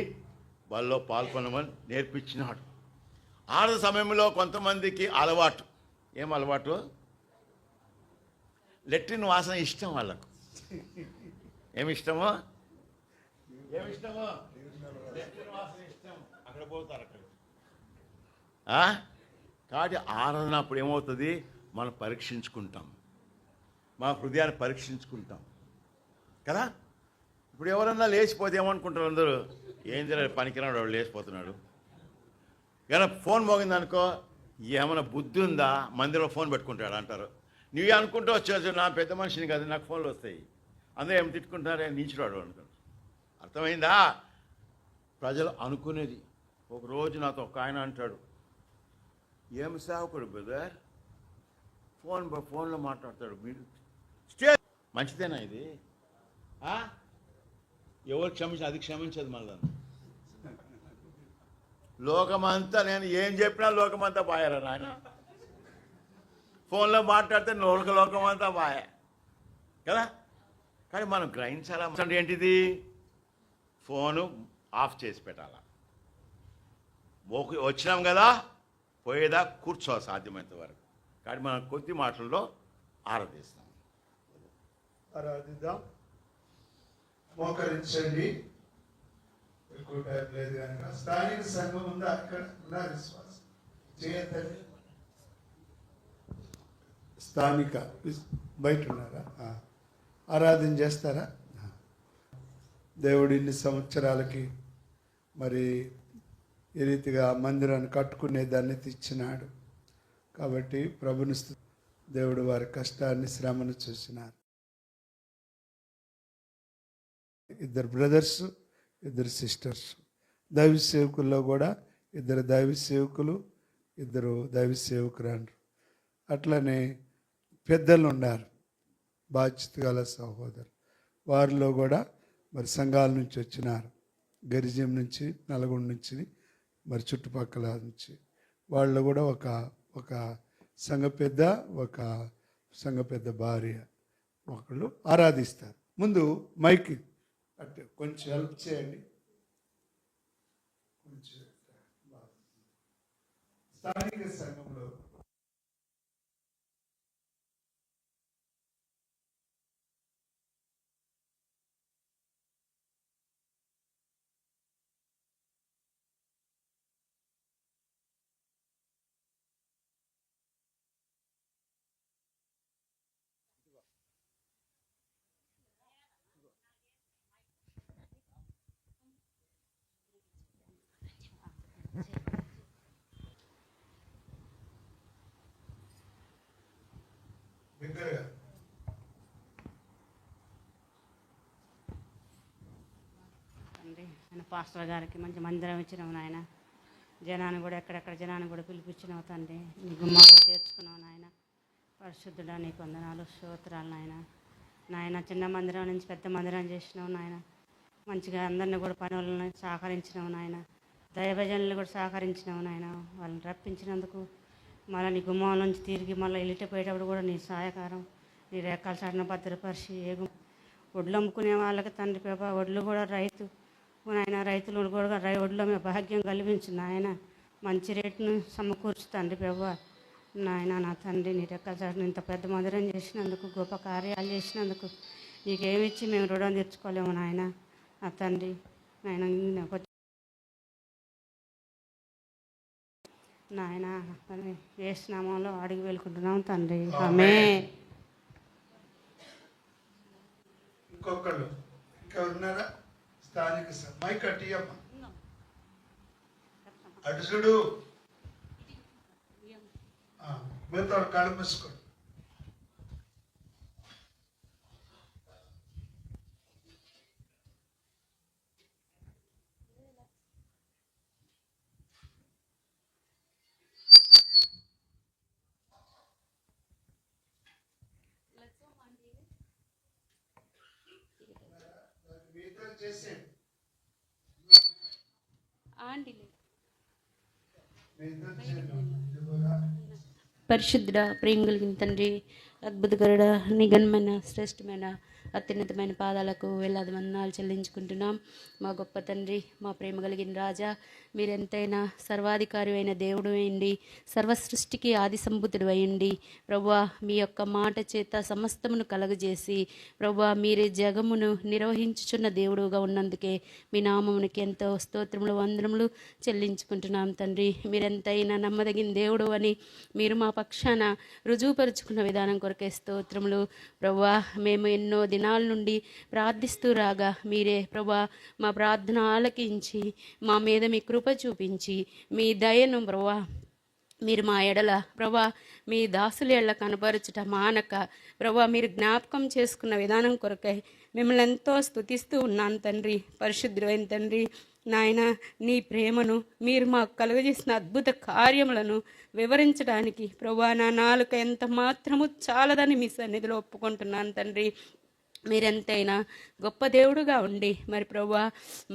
వాళ్ళలో పాల్గొనమని నేర్పించినాడు. ఆరాధన సమయంలో కొంతమందికి అలవాటు. ఏం అలవాటు? లెట్రిన్ వాసన ఇష్టం వాళ్ళకు. ఏమిష్టమో లెట్రిన్ వాసన ఇష్టం, అక్కడ పోతారు. అక్కడ కాబట్టి ఆరాధన అప్పుడు ఏమవుతుంది, మనం పరీక్షించుకుంటాం, మా హృదయాన్ని పరీక్షించుకుంటాం కదా. ఇప్పుడు ఎవరన్నా లేచిపోతే ఏమనుకుంటారు అందరూ, ఏం తెలియదు పనికిరాడు వాడు లేచిపోతున్నాడు. ఏమైనా ఫోన్ మోగిందనుకో, ఏమైనా బుద్ధి ఉందా, మందిరంలో ఫోన్ పెట్టుకుంటాడు అంటారు. నువ్వే అనుకుంటూ వచ్చేవచ్చు, నా పెద్ద మనిషిని కదా, నాకు ఫోన్లు వస్తాయి, అందరూ ఏమి తిట్టుకుంటారే, నీచురాడు అనుకుంటారు. అర్థమైందా? ప్రజలు అనుకునేది. ఒకరోజు నాతో ఒక ఆయన అంటాడు, ఏమి సేవకుడు బ్రదర్, ఫోన్లో మాట్లాడతాడు, మీరు స్టేజ్ మంచిదేనా ఇది? ఎవరు అది క్షమించదు మళ్ళీ. లోకమంతా నేను ఏం చెప్పినా లోకమంతా బాయారా నాయన. ఫోన్లో మాట్లాడితే లోకమంతా బాయ కదా. కానీ మనం గ్రహించాలా అంటే ఏంటిది, ఫోను ఆఫ్ చేసి పెట్టాల. వచ్చినాం కదా, పోయేదా కూర్చోవాలి సాధ్యమైనంత వరకు. కానీ మనం కొద్ది మాటల్లో ఆరాధిస్తాం. ఆరాధిద్దాం. మోకరించండి. ఎక్కువ టైం లేదు కనుక స్థానిక సంఘం ఉందా? అక్కడ ఉన్నా విశ్వాసం చేయతండి. స్థానిక బయట ఉన్నారా? ఆరాధన చేస్తారా? దేవుడు ఇన్ని సంవత్సరాలకి మరి ఈ రీతిగా మందిరాన్ని కట్టుకునే దాన్ని తెచ్చినాడు. కాబట్టి ప్రభుని దేవుడు వారి కష్టాన్ని శ్రమను చూసినారు. 2 బ్రదర్స్, 2 సిస్టర్స్. దైవ సేవకుల్లో కూడా 2 దైవ సేవకులు, 2 దైవ సేవకురాండ్రు. అట్లనే పెద్దలు ఉన్నారు, బాధ్యత గల సహోదరు. వారిలో కూడా మరి సంఘాల నుంచి వచ్చినారు, గరిజం నుంచి, నల్గొండ నుంచి, మరి చుట్టుపక్కల నుంచి. వాళ్ళు కూడా ఒక సంఘ పెద్ద, ఒక సంఘ పెద్ద భార్య ఒకళ్ళు ఆరాధిస్తారు. ముందు మైక్ అంటే కొంచెం హెల్ప్ చేయండి. కొంచెం స్థానిక సంఘంలో దగ్గరగా తండ్రి ఆయన పాస్టర్ గారికి మంచి మందిరం ఇచ్చినావు నాయన. జనాన్ని కూడా ఎక్కడెక్కడ జనాన్ని కూడా పిలిపించినావు తండ్రి. నీ గుమ్మాలో చేర్చుకున్నావు నాయన. పరిశుద్ధుడా నీకు వందనాలు, స్తోత్రాలు నాయన. నాయన చిన్న మందిరం నుంచి పెద్ద మందిరం చేసినావు నాయన. మంచిగా అందరిని కూడా పని వాళ్ళని సహకరించినావు నాయన. దైవజనులు కూడా సహకరించినావు నాయన. వాళ్ళని రప్పించినందుకు మళ్ళీ నీ గుమ్మం నుంచి తిరిగి మళ్ళీ వెళ్ళిపోయేటప్పుడు కూడా నీ సహాయకారం, నీ రేఖల చాటున భద్రపరిచి ఒడ్లు అమ్ముకునే వాళ్ళకి తండ్రి ప్రభా, ఒడ్లు కూడా నాయన రైతులు కూడా ఒడ్లో మీ భాగ్యం కల్పించు నాయన. మంచి రేటును సమకూర్చు తండ్రి ప్రభా. నాయన నా తండ్రి నీ రెక్కల చాటున ఇంత పెద్ద మందిరం చేసినందుకు, గొప్ప కార్యాలు చేసినందుకు నీకేమిచ్చి మేము రుణం తెచ్చుకోలేము నాయన. నా తండ్రి నాయన నాయన వేసినామంలో అడిగి వెళ్ళుకుంటున్నాం తండ్రి. ఆమె ఇంకొకళ్ళు ఇంకా ఉన్నారా? స్థానిక మైక్ అట్టియమ్మ అటు చూడు. మీతో కళ్ళు మూసుకోండి. పరిశుద్ధుడ, ప్రేమ కలిగిన తండ్రి, అద్భుతకరుడ, నిఘనమైన శ్రేష్టమైన అత్యున్నతమైన పాదాలకు వేలాది వందనాలు చెల్లించుకుంటున్నాం. మా గొప్ప తండ్రి, మా ప్రేమ కలిగిన రాజా, మీరెంతైనా సర్వాధికారి అయిన దేవుడు అయ్యండి, సర్వసృష్టికి ఆది సంభూతుడు అయ్యండి ప్రభువా. మీ యొక్క మాట చేత సమస్తమును కలగజేసి ప్రభువా, మీరే జగమును నిర్వహించుచున్న దేవుడుగా ఉన్నందుకే మీ నామమునికి ఎంతో స్తోత్రములు, వందనములు చెల్లించుకుంటున్నాం తండ్రి. మీరెంతైనా నమ్మదగిన దేవుడు అని మీరు మా పక్షాన రుజువుపరుచుకున్న విధానం కొరకే స్తోత్రములు ప్రభువా. మేము ఎన్నో దినాల నుండి ప్రార్థిస్తూ రాగా మీరే ప్రభా మా ప్రార్థన ఆలకించి మా మీద మీ కృప చూపించి మీ దయను ప్రభా మీరు మా ఎడల ప్రభా మీ దాసుల ఎడల కనపరచుట మానక ప్రభా మీరు జ్ఞాపకం చేసుకున్న విధానం కొరకై మిమ్మల్ని ఎంతో స్తుతిస్తూ ఉన్నాను తండ్రి. పరిశుద్ధుడైన తండ్రి నాయన, నీ ప్రేమను మీరు మాకు కలుగజేసిన అద్భుత కార్యములను వివరించడానికి ప్రభా నా నాలుక ఎంత మాత్రము చాలదని మీ సన్నిధిలో ఒప్పుకుంటున్నాను తండ్రి. మీరెంతైనా గొప్ప దేవుడుగా ఉండి మరి ప్రభువా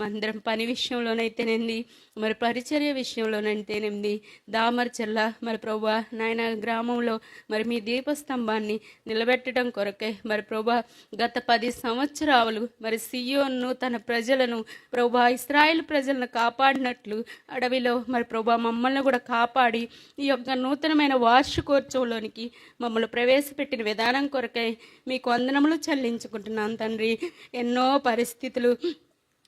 మందిరం పని విషయంలోనైతేనేంది, మరి పరిచర్య విషయంలోనైతేనేంది, దామర్చల్ల మరి ప్రభువా నాయన గ్రామంలో మరి మీ దీపస్తంభాన్ని నిలబెట్టడం కొరకే మరి ప్రభువా గత 10 సంవత్సరాలు మరి సియోను తన ప్రజలను ప్రభువా ఇశ్రాయేల్ ప్రజలను కాపాడినట్లు అడవిలో మరి ప్రభువా మమ్మల్ని కూడా కాపాడి ఈ యొక్క నూతనమైన వార్షికోత్సవంలోనికి మమ్మల్ని ప్రవేశపెట్టిన విధానం కొరకై మీకు వందనములు చెల్లించుకుంటున్నాను తండ్రి. ఎన్నో పరిస్థితులు,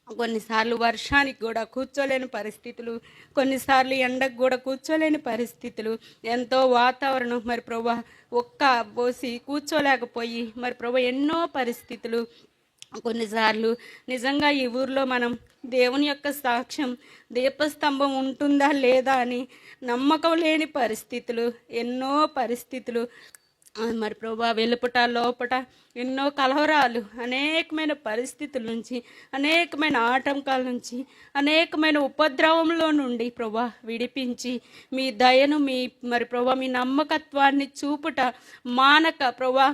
కొన్నిసార్లు వర్షానికి కూడా కూర్చోలేని పరిస్థితులు, కొన్నిసార్లు ఎండకు కూడా కూర్చోలేని పరిస్థితులు, ఎంతో వాతావరణం మరి ప్రభా ఒక్క పోసి కూర్చోలేకపోయి మరి ప్రభా ఎన్నో పరిస్థితులు. కొన్నిసార్లు నిజంగా ఈ ఊర్లో మనం దేవుని యొక్క సాక్ష్యం దీపస్తంభం ఉంటుందా లేదా అని నమ్మకం లేని పరిస్థితులు, ఎన్నో పరిస్థితులు మరి ప్రభా వెలుపట లోపట ఎన్నో కలవరాలు, అనేకమైన పరిస్థితుల నుంచి, అనేకమైన ఆటంకాల నుంచి, అనేకమైన ఉపద్రవంలో నుండి ప్రభా విడిపించి మీ దయను మీ మరి ప్రభా మీ నమ్మకత్వాన్ని చూపుట మానక ప్రభా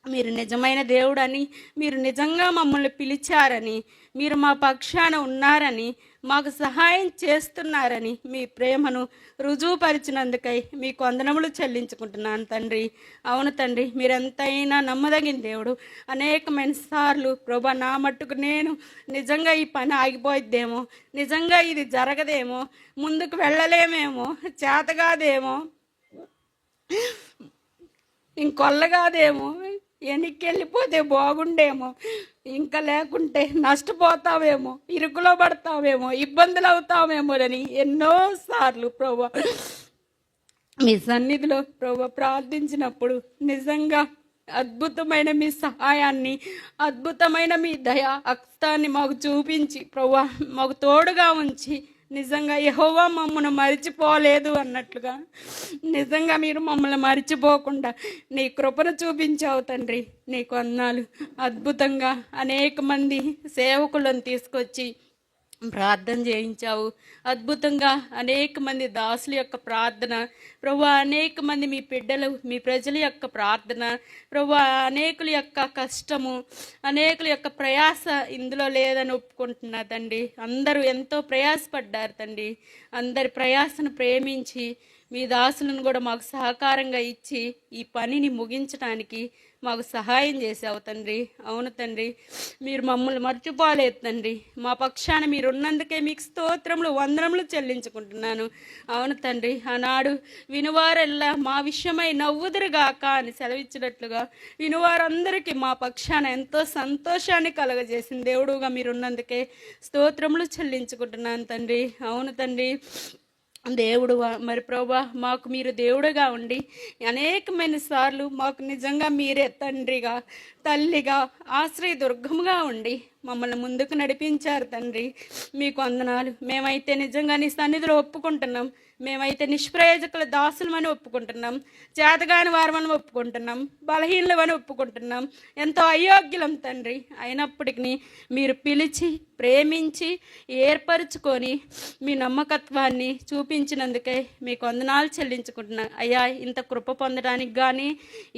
మీరు నిజమైన దేవుడని, మీరు నిజంగా మమ్మల్ని పిలిచారని, మీరు మా పక్షాన ఉన్నారని మాకు సహాయం చేస్తున్నారని మీ ప్రేమను రుజువుపరిచినందుకై మీకు వందనములు చెల్లించుకుంటున్నాను తండ్రి. అవును తండ్రి, మీరెంతైనా నమ్మదగిన దేవుడు. అనేకమైన సార్లు ప్రభా నా మట్టుకు నేను నిజంగా ఈ పని ఆగిపోయిద్దేమో, నిజంగా ఇది జరగదేమో, ముందుకు వెళ్ళలేమేమో, చేతగాదేమో, ఇంకొల్లగాదేమో, వెనక్కెళ్ళిపోతే బాగుండేమో, ఇంకా లేకుంటే నష్టపోతావేమో, ఇరుకులో పడతావేమో, ఇబ్బందులు అవుతావేమోనని ఎన్నోసార్లు ప్రభా మీ సన్నిధిలో ప్రభా ప్రార్థించినప్పుడు నిజంగా అద్భుతమైన మీ సహాయాన్ని, అద్భుతమైన మీ దయా హస్తాన్ని మాకు చూపించి ప్రభా మాకు తోడుగా ఉంచి నిజంగా యెహోవా మమ్మల్ని మరిచిపోలేదు అన్నట్లుగా నిజంగా మీరు మమ్మల్ని మరిచిపోకుండా నీ కృపను చూపించావు తండ్రి. నీకు వందనాలు. అద్భుతంగా అనేక మంది సేవకులను తీసుకొచ్చి ప్రార్థన చేయించావు. అద్భుతంగా అనేక మంది దాసుల యొక్క ప్రార్థన ప్రభువా, అనేక మంది మీ బిడ్డలు మీ ప్రజల యొక్క ప్రార్థన ప్రభువా, అనేకుల యొక్క కష్టము, అనేకుల యొక్క ప్రయాస ఇందులో లేదని ఒప్పుకుంటున్నా తండ్రి. అందరూ ఎంతో ప్రయాసపడ్డారు తండ్రి. అందరి ప్రయాసను ప్రేమించి మీ దాసులను కూడా మాకు సహకారంగా ఇచ్చి ఈ పనిని ముగించడానికి మాకు సహాయం చేసావు తండ్రి. అవును తండ్రి, మీరు మమ్మల్ని మర్చిపోలేదు తండ్రి. మా పక్షాన మీరు ఉన్నందుకే మీకు స్తోత్రములు వందనములు చెల్లించుకుంటున్నాను. అవును తండ్రి, ఆనాడు వినువారెల్లా మా విషయమై నవ్వుదురుగాక అని సెలవిచ్చినట్లుగా వినువారందరికీ మా పక్షాన ఎంతో సంతోషాన్ని కలగజేసిన దేవుడుగా మీరు ఉన్నందుకే స్తోత్రములు చెల్లించుకుంటున్నాను తండ్రి. అవును తండ్రి, దేవుడు మరి ప్రభా మాకు మీరు దేవుడుగా ఉండి అనేకమైన సార్లు మాకు నిజంగా మీరే తండ్రిగా, తల్లిగా, ఆశ్రయదుర్గముగా ఉండి మమ్మల్ని ముందుకు నడిపించారు తండ్రి. మీకు వందనాలు. మేమైతే నిజంగా నీ సన్నిధిలో ఒప్పుకుంటున్నాం. మేమైతే నిష్ప్రయోజకుల దాసులమని ఒప్పుకుంటున్నాం, చేతగాని వారమని ఒప్పుకుంటున్నాం, బలహీనమని ఒప్పుకుంటున్నాం, ఎంతో అయోగ్యులం తండ్రి. అయినప్పటికీ మీరు పిలిచి ప్రేమించి ఏర్పరచుకొని మీ నమ్మకత్వాన్ని చూపించినందుకే మీకు వందనాలు చెల్లించుకుంటున్నాను అయ్యా. ఇంత కృప పొందడానికి కానీ,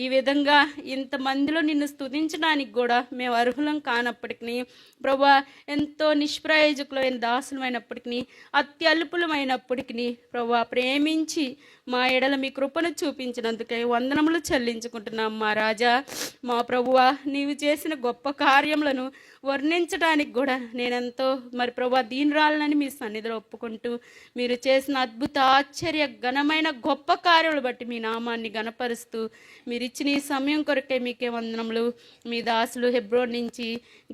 ఈ విధంగా ఇంతమందిలో నిన్ను స్తుతించడానికి కూడా మేము అర్హులం కానప్పటికీ ప్రభా, ఎంతో నిష్ప్రయోజకులైన దాసులమైనప్పటికీ, అత్యల్పులమైనప్పటికీ ప్రభా ప్రేమించి మా ఎడల మీ కృపను చూపించినందుకే వందనములు చెల్లించుకుంటున్నాం మా రాజా, మా ప్రభువా. నీవు చేసిన గొప్ప కార్యములను వర్ణించడానికి కూడా నేనెంతో మరి ప్రభా దీనురాలనని మీ సన్నిధిలో ఒప్పుకుంటూ, మీరు చేసిన అద్భుత ఆశ్చర్య ఘనమైన గొప్ప కార్యములు బట్టి మీ నామాన్ని గణపరుస్తూ, మీరు ఇచ్చిన ఈ సమయం కొరకే మీకే వందనములు. మీ దాసులు హెబ్రోన్ నుంచి,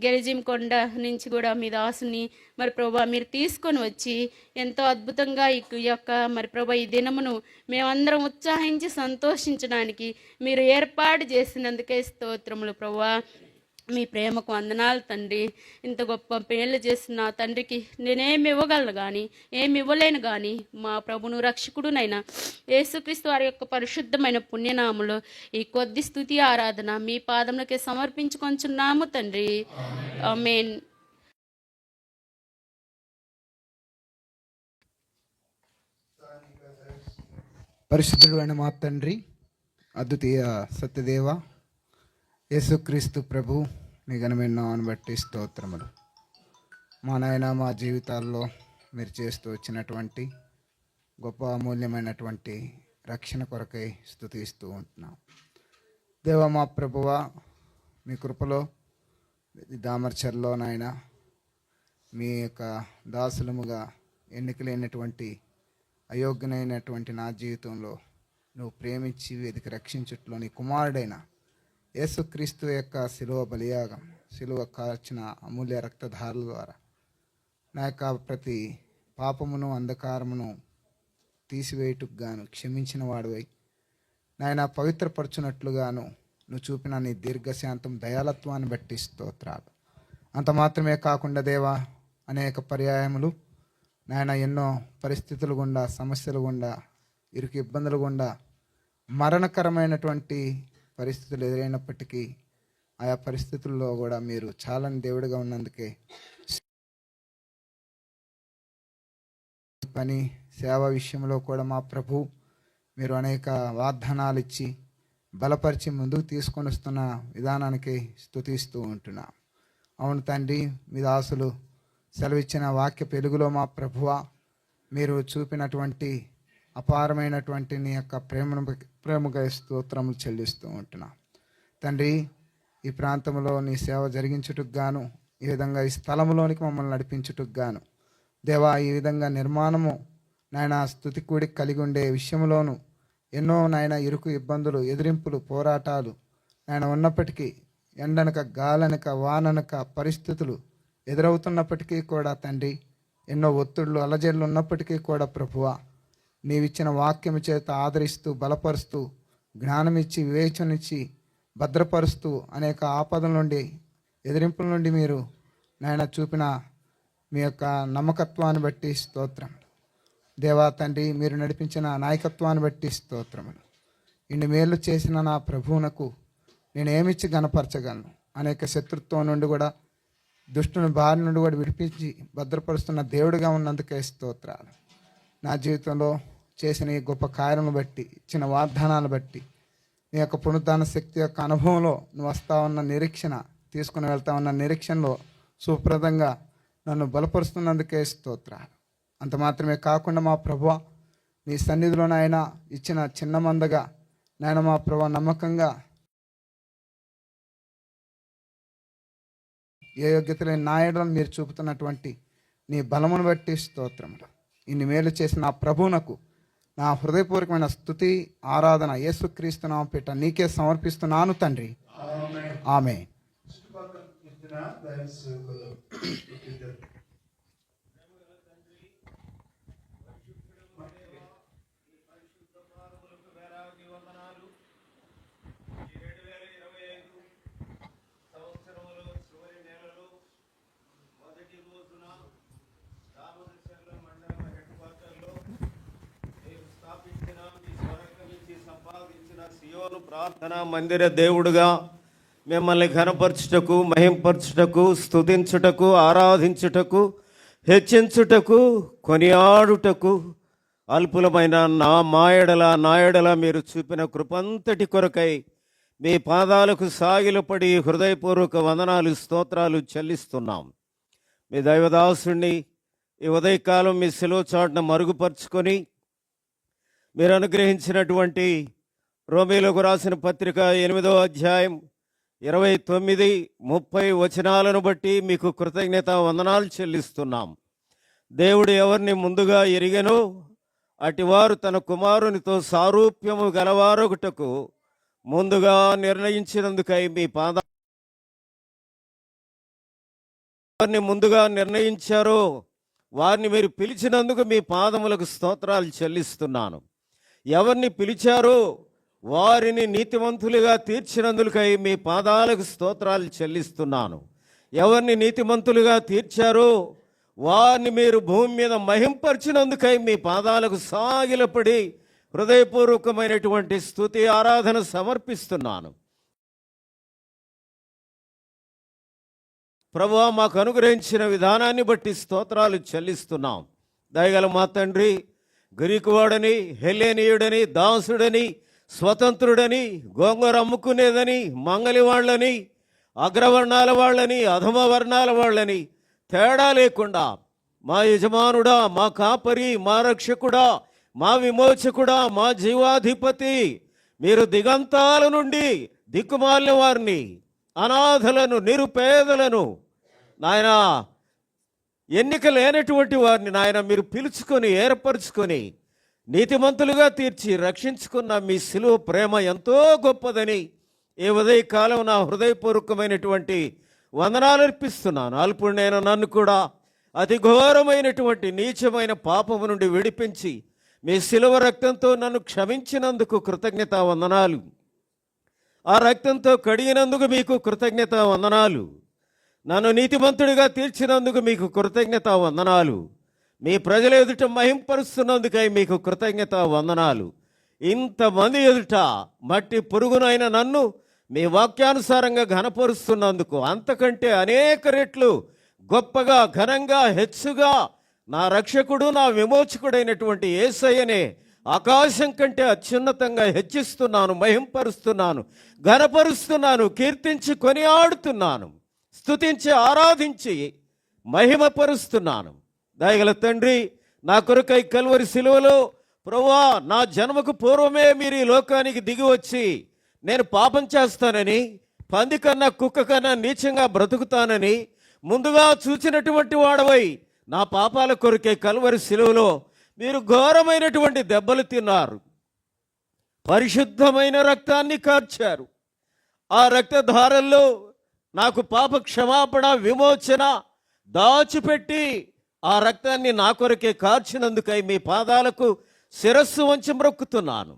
గెరిజిం కొండ నుంచి కూడా మీ దాసుని మరి ప్రభా మీరు తీసుకొని వచ్చి ఎంతో అద్భుతంగా ఈ యొక్క మరి ప్రభా ఈ దినమును మేమందరం ఉత్సాహించి సంతోషించడానికి మీరు ఏర్పాటు చేసినందుకే స్తోత్రములు ప్రభా. మీ ప్రేమకు వందనాలు తండ్రి. ఇంత గొప్ప పేర్లు చేసిన తండ్రికి నేనేమి ఇవ్వగలను కానీ, ఏమి ఇవ్వలేను కానీ, మా ప్రభును రక్షకుడునైనా యేసుక్రీస్తు వారి యొక్క పరిశుద్ధమైన పుణ్యనాములో ఈ కొద్ది స్తుతి ఆరాధన మీ పాదములకే సమర్పించుకొంచున్నాము తండ్రి. ఆమేన్. పరిశుద్ధుడు అయిన మా తండ్రి, అద్వితీయ సత్యదేవ యేసుక్రీస్తు ప్రభు, మీ ఘనమైన నామమును బట్టి స్తోత్రములు. మా నాయన, మా జీవితాల్లో మీరు చేస్తూ వచ్చినటువంటి గొప్ప అమూల్యమైనటువంటి రక్షణ కొరకై స్తుతిస్తూ ఉంటున్నాం. దేవ మా ప్రభువ, మీ కృపలో దామర్చర్లో నాయన మీ యొక్క దాసులముగా ఎన్నికలైనటువంటి అయోగ్యనైనటువంటి నా జీవితంలో నువ్వు ప్రేమించి వేదిక రక్షించుట్లో నీ కుమారుడైన యేసుక్రీస్తు యొక్క శిలువ బలియాగం, శిలువ కార్చిన అమూల్య రక్తధారల ద్వారా నా యొక్క ప్రతి పాపమును అంధకారమును తీసివేయుటకు గాను క్షమించిన వాడివై నాయన పవిత్రపరచునట్లుగాను నువ్వు చూపిన నీ దీర్ఘశాంతం దయాలత్వాన్ని బట్టి స్తోత్రాలు. అంత మాత్రమే కాకుండా దేవా, అనేక పర్యాయములు నాయన ఎన్నో పరిస్థితులు గుండా, సమస్యలు గుండా, ఇరుకు ఇబ్బందులు గుండా, మరణకరమైనటువంటి పరిస్థితులు ఎదురైనప్పటికీ ఆయా పరిస్థితుల్లో కూడా మీరు చాలని దేవుడిగా ఉన్నందుకే పని సేవ విషయంలో కూడా మా ప్రభు మీరు అనేక వాగ్దానాలు ఇచ్చి బలపరిచి ముందుకు తీసుకొని వస్తున్న విధానానికి స్తుతిస్తూ ఉంటున్నాం. అవును తండ్రి, మీ దాసులు సెలవిచ్చిన వాక్య పెలుగులో మా ప్రభువ మీరు చూపినటువంటి అపారమైనటువంటి నీ యొక్క ప్రేమగా స్తోత్రములు చెల్లిస్తూ ఉంటున్నాం తండ్రి. ఈ ప్రాంతంలో నీ సేవ జరిగించుటకు గాను, ఈ విధంగా ఈ స్థలంలోనికి మమ్మల్ని నడిపించుటకు గాను దేవా, ఈ విధంగా నిర్మాణము నాయన స్తుతి కూడి కలిగి ఉండే విషయంలోనూ ఎన్నో నాయన ఇరుకు ఇబ్బందులు, ఎదిరింపులు, పోరాటాలు నాయన ఉన్నప్పటికీ, ఎండనక గాలనక వాననక పరిస్థితులు ఎదురవుతున్నప్పటికీ కూడా తండ్రి, ఎన్నో ఒత్తిళ్ళు అలజడులు ఉన్నప్పటికీ కూడా ప్రభువా నీవిచ్చిన వాక్యము చేత ఆదరిస్తూ, బలపరుస్తూ, జ్ఞానమిచ్చి, వివేచనిచ్చి, భద్రపరుస్తూ అనేక ఆపదల నుండి, ఎదిరింపుల నుండి మీరు నాయన చూపిన మీ యొక్క నమ్మకత్వాన్ని బట్టి స్తోత్రం దేవా తండ్రి. మీరు నడిపించిన నాయకత్వాన్ని బట్టి స్తోత్రములు. ఇన్ని మేలు చేసిన నా ప్రభువునకు నేనేమిచ్చి గణపరచగలను? అనేక శత్రుత్వం నుండి కూడా, దుష్టుని బారి నుండి కూడా విడిపించి భద్రపరుస్తున్న దేవుడిగా ఉన్నందుకే స్తోత్రాలు. నా జీవితంలో చేసిన ఈ గొప్ప కార్యములను బట్టి, ఇచ్చిన వాగ్దానాలను బట్టి, నీ యొక్క పునరుద్ధాన శక్తి యొక్క అనుభవంలో నువ్వు వస్తా ఉన్న నిరీక్షణ, తీసుకుని వెళ్తా ఉన్న నిరీక్షణలో సుప్రదంగా నన్ను బలపరుస్తున్నందుకే స్తోత్రాలు. అంత మాత్రమే కాకుండా మా ప్రభువ నీ సన్నిధిలో నాయన ఇచ్చిన చిన్న మందగా నాయన మా ప్రభువ నమ్మకంగా ఏ యోగ్యత లేని నాయడలను మీరు చూపుతున్నటువంటి నీ బలమును బట్టి స్తోత్రములు. ఇన్ని మేలు చేసిన నా ప్రభువునకు నా హృదయపూర్వకమైన స్తుతి, ఆరాధన యేసుక్రీస్తు నామమున పేరిట నీకే సమర్పిస్తున్నాను తండ్రి. ఆమేన్. సియోను ప్రార్థనా మందిర దేవుడుగా మిమ్మల్ని ఘనపరచుటకు, మహింపరచుటకు, స్తుతించుటకు, ఆరాధించుటకు, హెచ్చించుటకు, కొనియాడుటకు, అల్పులమైన నాయడల మీరు చూపిన కృపంతటి కొరకై మీ పాదాలకు సాగిలపడి హృదయపూర్వక వందనాలు, స్తోత్రాలు చెల్లిస్తున్నాం. మీ దైవదాసుని ఈ ఉదయకాలం మీ శిలువ చాటున మరుగుపరుచుకొని మీరు అనుగ్రహించినటువంటి రోమీలకు రాసిన పత్రిక 8వ అధ్యాయం 29, 30 వచనాలను బట్టి మీకు కృతజ్ఞత వందనాలు చెల్లిస్తున్నాం. దేవుడు ఎవరిని ముందుగా ఎరిగెనో అటివారు తన కుమారునితో సారూప్యము గలవారొకటకు ముందుగా నిర్ణయించినందుకై మీ వారిని ముందుగా నిర్ణయించారో వారిని మీరు పిలిచినందుకు మీ పాదములకు స్తోత్రాలు చెల్లిస్తున్నాను. ఎవరిని పిలిచారో వారిని నీతిమంతులుగా తీర్చినందుకై మీ పాదాలకు స్తోత్రాలు చెల్లిస్తున్నాను. ఎవరిని నీతిమంతులుగా తీర్చారో వారిని మీరు భూమి మీద మహింపరిచినందుకై మీ పాదాలకు సాగిలపడి హృదయపూర్వకమైనటువంటి స్తుతి, ఆరాధన సమర్పిస్తున్నాను. ప్రభువా, మాకు అనుగ్రహించిన విధానాన్ని బట్టి స్తోత్రాలు చెల్లిస్తున్నాం. దయగల మా తండ్రి, గ్రీకువాడని, హెలేనీయుడని, దాసుడని, స్వతంత్రుడని, గోంగూర అమ్ముకునేదని, మంగలి వాళ్ళని, అగ్రవర్ణాల వాళ్ళని, అధమ వర్ణాల వాళ్ళని తేడా లేకుండా మా యజమానుడా, మా కాపరి, మా రక్షకుడా, మా విమోచకుడా, మా జీవాధిపతి, మీరు దిగంతాల నుండి దిక్కుమాలిన వారిని, అనాథలను, నిరుపేదలను, నాయన ఎన్నిక లేనటువంటి వారిని నాయన మీరు పిలుచుకొని ఏర్పరచుకొని నీతిమంతులుగా తీర్చి రక్షించుకున్న మీ శిలువ ప్రేమ ఎంతో గొప్పదని ఈ ఉదయకాలం నా హృదయపూర్వకమైనటువంటి వందనాలు అర్పిస్తున్నాను. అల్పుడైన నన్ను కూడా అతి ఘోరమైనటువంటి నీచమైన పాపము నుండి విడిపించి మీ శిలువ రక్తంతో నన్ను క్షమించినందుకు కృతజ్ఞతా వందనాలు. ఆ రక్తంతో కడిగినందుకు మీకు కృతజ్ఞతా వందనాలు. నన్ను నీతిమంతుడిగా తీర్చినందుకు మీకు కృతజ్ఞతా వందనాలు. మీ ప్రజల ఎదుట మహింపరుస్తున్నందుకై మీకు కృతజ్ఞతా వందనాలు. ఇంతమంది ఎదుట మట్టి పురుగునైన నన్ను మీ వాక్యానుసారంగా ఘనపరుస్తున్నందుకు అంతకంటే అనేక రెట్లు గొప్పగా, ఘనంగా, హెచ్చుగా నా రక్షకుడు, నా విమోచకుడైనటువంటి యేసయ్యనే ఆకాశం కంటే అత్యున్నతంగా హెచ్చిస్తున్నాను, మహింపరుస్తున్నాను, ఘనపరుస్తున్నాను, కీర్తించి కొనియాడుతున్నాను, స్తుతించి ఆరాధించి మహిమపరుస్తున్నాను. దయగల తండ్రి, నా కొరకై కల్వరి సిలువలో ప్రభువా నా జన్మకు పూర్వమే మీరు ఈ లోకానికి దిగి వచ్చి నేను పాపం చేస్తానని, పంది కన్నా కుక్క కన్నా నీచంగా బ్రతుకుతానని ముందుగా చూచినటువంటి వాడవై నా పాపాల కొరకే కల్వరి సిలువలో మీరు ఘోరమైనటువంటి దెబ్బలు తిన్నారు. పరిశుద్ధమైన రక్తాన్ని కార్చారు. ఆ రక్తధారల్లో నాకు పాప క్షమాపణ, విమోచన దాచిపెట్టి ఆ రక్తాన్ని నా కొరకే కార్చినందుకై మీ పాదాలకు శిరస్సు వంచి మ్రొక్కుతున్నాను.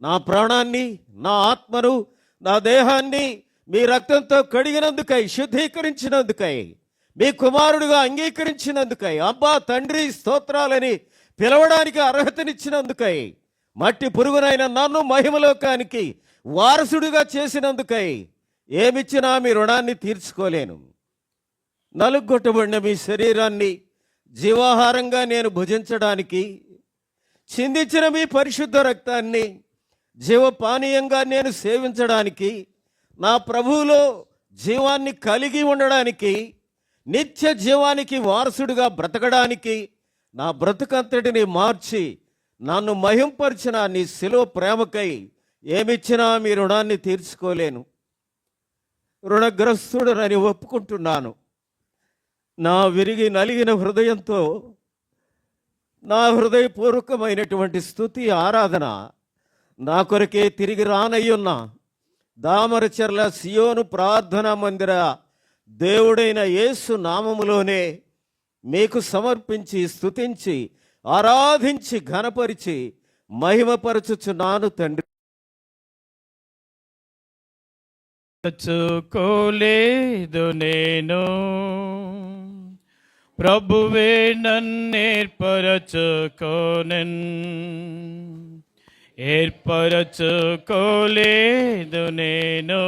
నా ప్రాణాన్ని, నా ఆత్మను, నా దేహాన్ని మీ రక్తంతో కడిగినందుకై, శుద్ధీకరించినందుకై, మీ కుమారుడిగా అంగీకరించినందుకై, అబ్బా తండ్రి స్తోత్రాలని పిలవడానికి అర్హతనిచ్చినందుకై, మట్టి పురుగునైన నన్ను మహిమలోకానికి వారసుడిగా చేసినందుకై ఏమిచ్చినా మీ రుణాన్ని తీర్చుకోలేను. నలుగొట్టబడిన మీ శరీరాన్ని జీవాహారంగా నేను భుజించడానికి, చిందించిన మీ పరిశుద్ధ రక్తాన్ని జీవపానీయంగా నేను సేవించడానికి, నా ప్రభువులో జీవాన్ని కలిగి ఉండడానికి, నిత్య జీవానికి వారసుడిగా బ్రతకడానికి నా బ్రతుకంతటిని మార్చి నన్ను మహింపరిచిన నీ శిలువ ప్రేమకై ఏమిచ్చినా మీ రుణాన్ని తీర్చుకోలేను. రుణగ్రస్తుడనని ఒప్పుకుంటున్నాను. నా విరిగి నలిగిన హృదయంతో నా హృదయపూర్వకమైనటువంటి స్తుతి ఆరాధన నా కొరకే తిరిగి రానయ్యున్న దామరచర్ల సియోను ప్రార్థనా మందిర దేవుడైన యేసు నామములోనే మీకు సమర్పించి, స్తుతించి, ఆరాధించి, ఘనపరిచి, మహిమపరచుచున్నాను తండ్రి. పరచుకోలేదు నేను, ప్రభువే నన్నేర్పరచుకోనెన్. ఏర్పరచుకోలేదు నేను,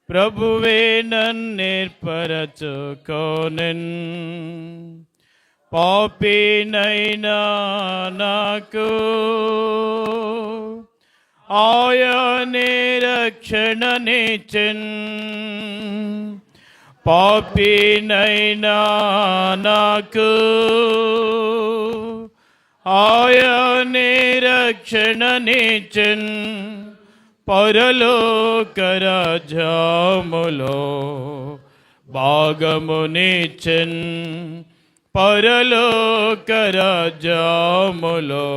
ప్రభువే నన్నేర్పరచుకోనెన్. పాపినైనా నాకు ఆయనే రక్షణనిచ్చెన్. పాపినైనా నాకు ఆయనే రక్షణనిచ్చెన్. పరలోక రాజ్యములో భాగమునిచ్చెన్. పరలోక రాజ్యములో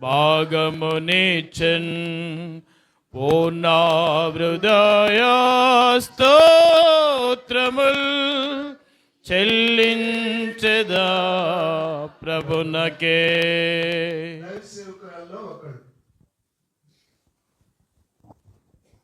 భాగమునిచ్చెన్. పూర్ణ హృదయ స్తోత్రముల్ చెల్లించెదా ప్రభునకే.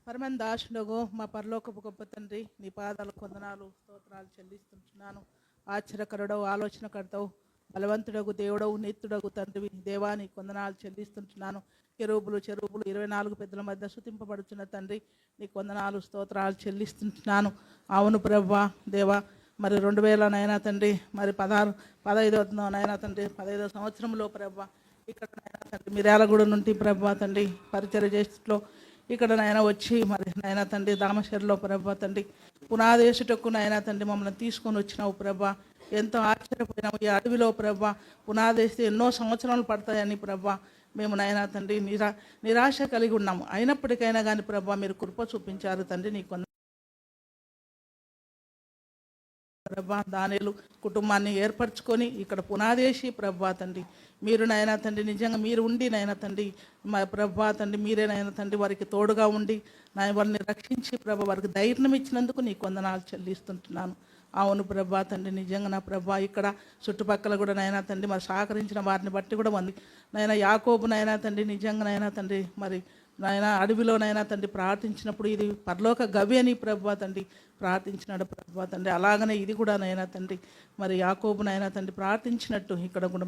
పరమందాసుడగు మా పరలోకపు గొప్ప తండ్రి, నీ పాదాలకు వందనాలు, స్తోత్రాలు చెల్లిస్తుంటున్నాను. ఆశ్చర్యకరుడవు, ఆలోచనకర్తవు, బలవంతుడగు దేవుడవు, నిత్యుడగు తండ్రివి దేవా, నీకు వందనాలు చెల్లిస్తుంటున్నాను. చెరువులు 24 పెద్దల మధ్య స్తుతింపబడుచున్న తండ్రి, నీకు వందనాలు, స్తోత్రాలు చెల్లిస్తుంటున్నాను. అవును ప్రభువా దేవా, మరి 2000 నైనా తండ్రి, మరి 15వ నైనా తండ్రి, 15వ సంవత్సరంలో ప్రభువా ఇక్కడ నైనా తండ్రి మిర్యాలగూడ నుండి ప్రభువా తండ్రి పరిచర్య చేసేట్లో ఇక్కడ నాయన వచ్చి మరి నాయన తండ్రి దామశర్లో ప్రభా తండ్రి పునాదేశటకు నాయన తండ్రి మమ్మల్ని తీసుకొని వచ్చినావు ప్రభా. ఎంతో ఆశ్చర్యపోయినాము. ఈ అడవిలో ప్రభా పునాదేస్తే ఎన్నో సంవత్సరాలు పడతాయని ప్రభా మేము నాయన తండ్రి నిరాశ కలిగి ఉన్నాము. అయినప్పటికైనా కానీ ప్రభా మీరు కృప చూపించారు తండ్రి. నీకు ప్రభా దానిలు కుటుంబాన్ని ఏర్పరచుకొని ఇక్కడ పునాదేశి ప్రభా తండ్రి మీరు నాయన తండ్రి నిజంగా మీరు ఉండి నాయన తండ్రి మా ప్రభా తండ్రి మీరే నాయన తండ్రి వారికి తోడుగా ఉండి వారిని రక్షించి ప్రభా వారికి ధైర్యం ఇచ్చినందుకు నీకు వందనాలు చెల్లిస్తుంటున్నాను. అవును ప్రభా తండ్రి నిజంగా నా ప్రభా ఇక్కడ చుట్టుపక్కల కూడా నాయన తండ్రి మరి సహకరించిన వారిని బట్టి కూడా ఉంది నాయన. యాకోబు నాయన తండ్రి నిజంగా నాయన తండ్రి మరి నాయన అడవిలోనైనా తండ్రి ప్రార్థించినప్పుడు ఇది పరలోక గవి అని ప్రభా తండ్రి ప్రార్థించినాడు ప్రభా తండ్రి. అలాగనే ఇది కూడా నైనా తండ్రి మరి యాకోబు నైనా తండ్రి ప్రార్థించినట్టు ఇక్కడ కూడా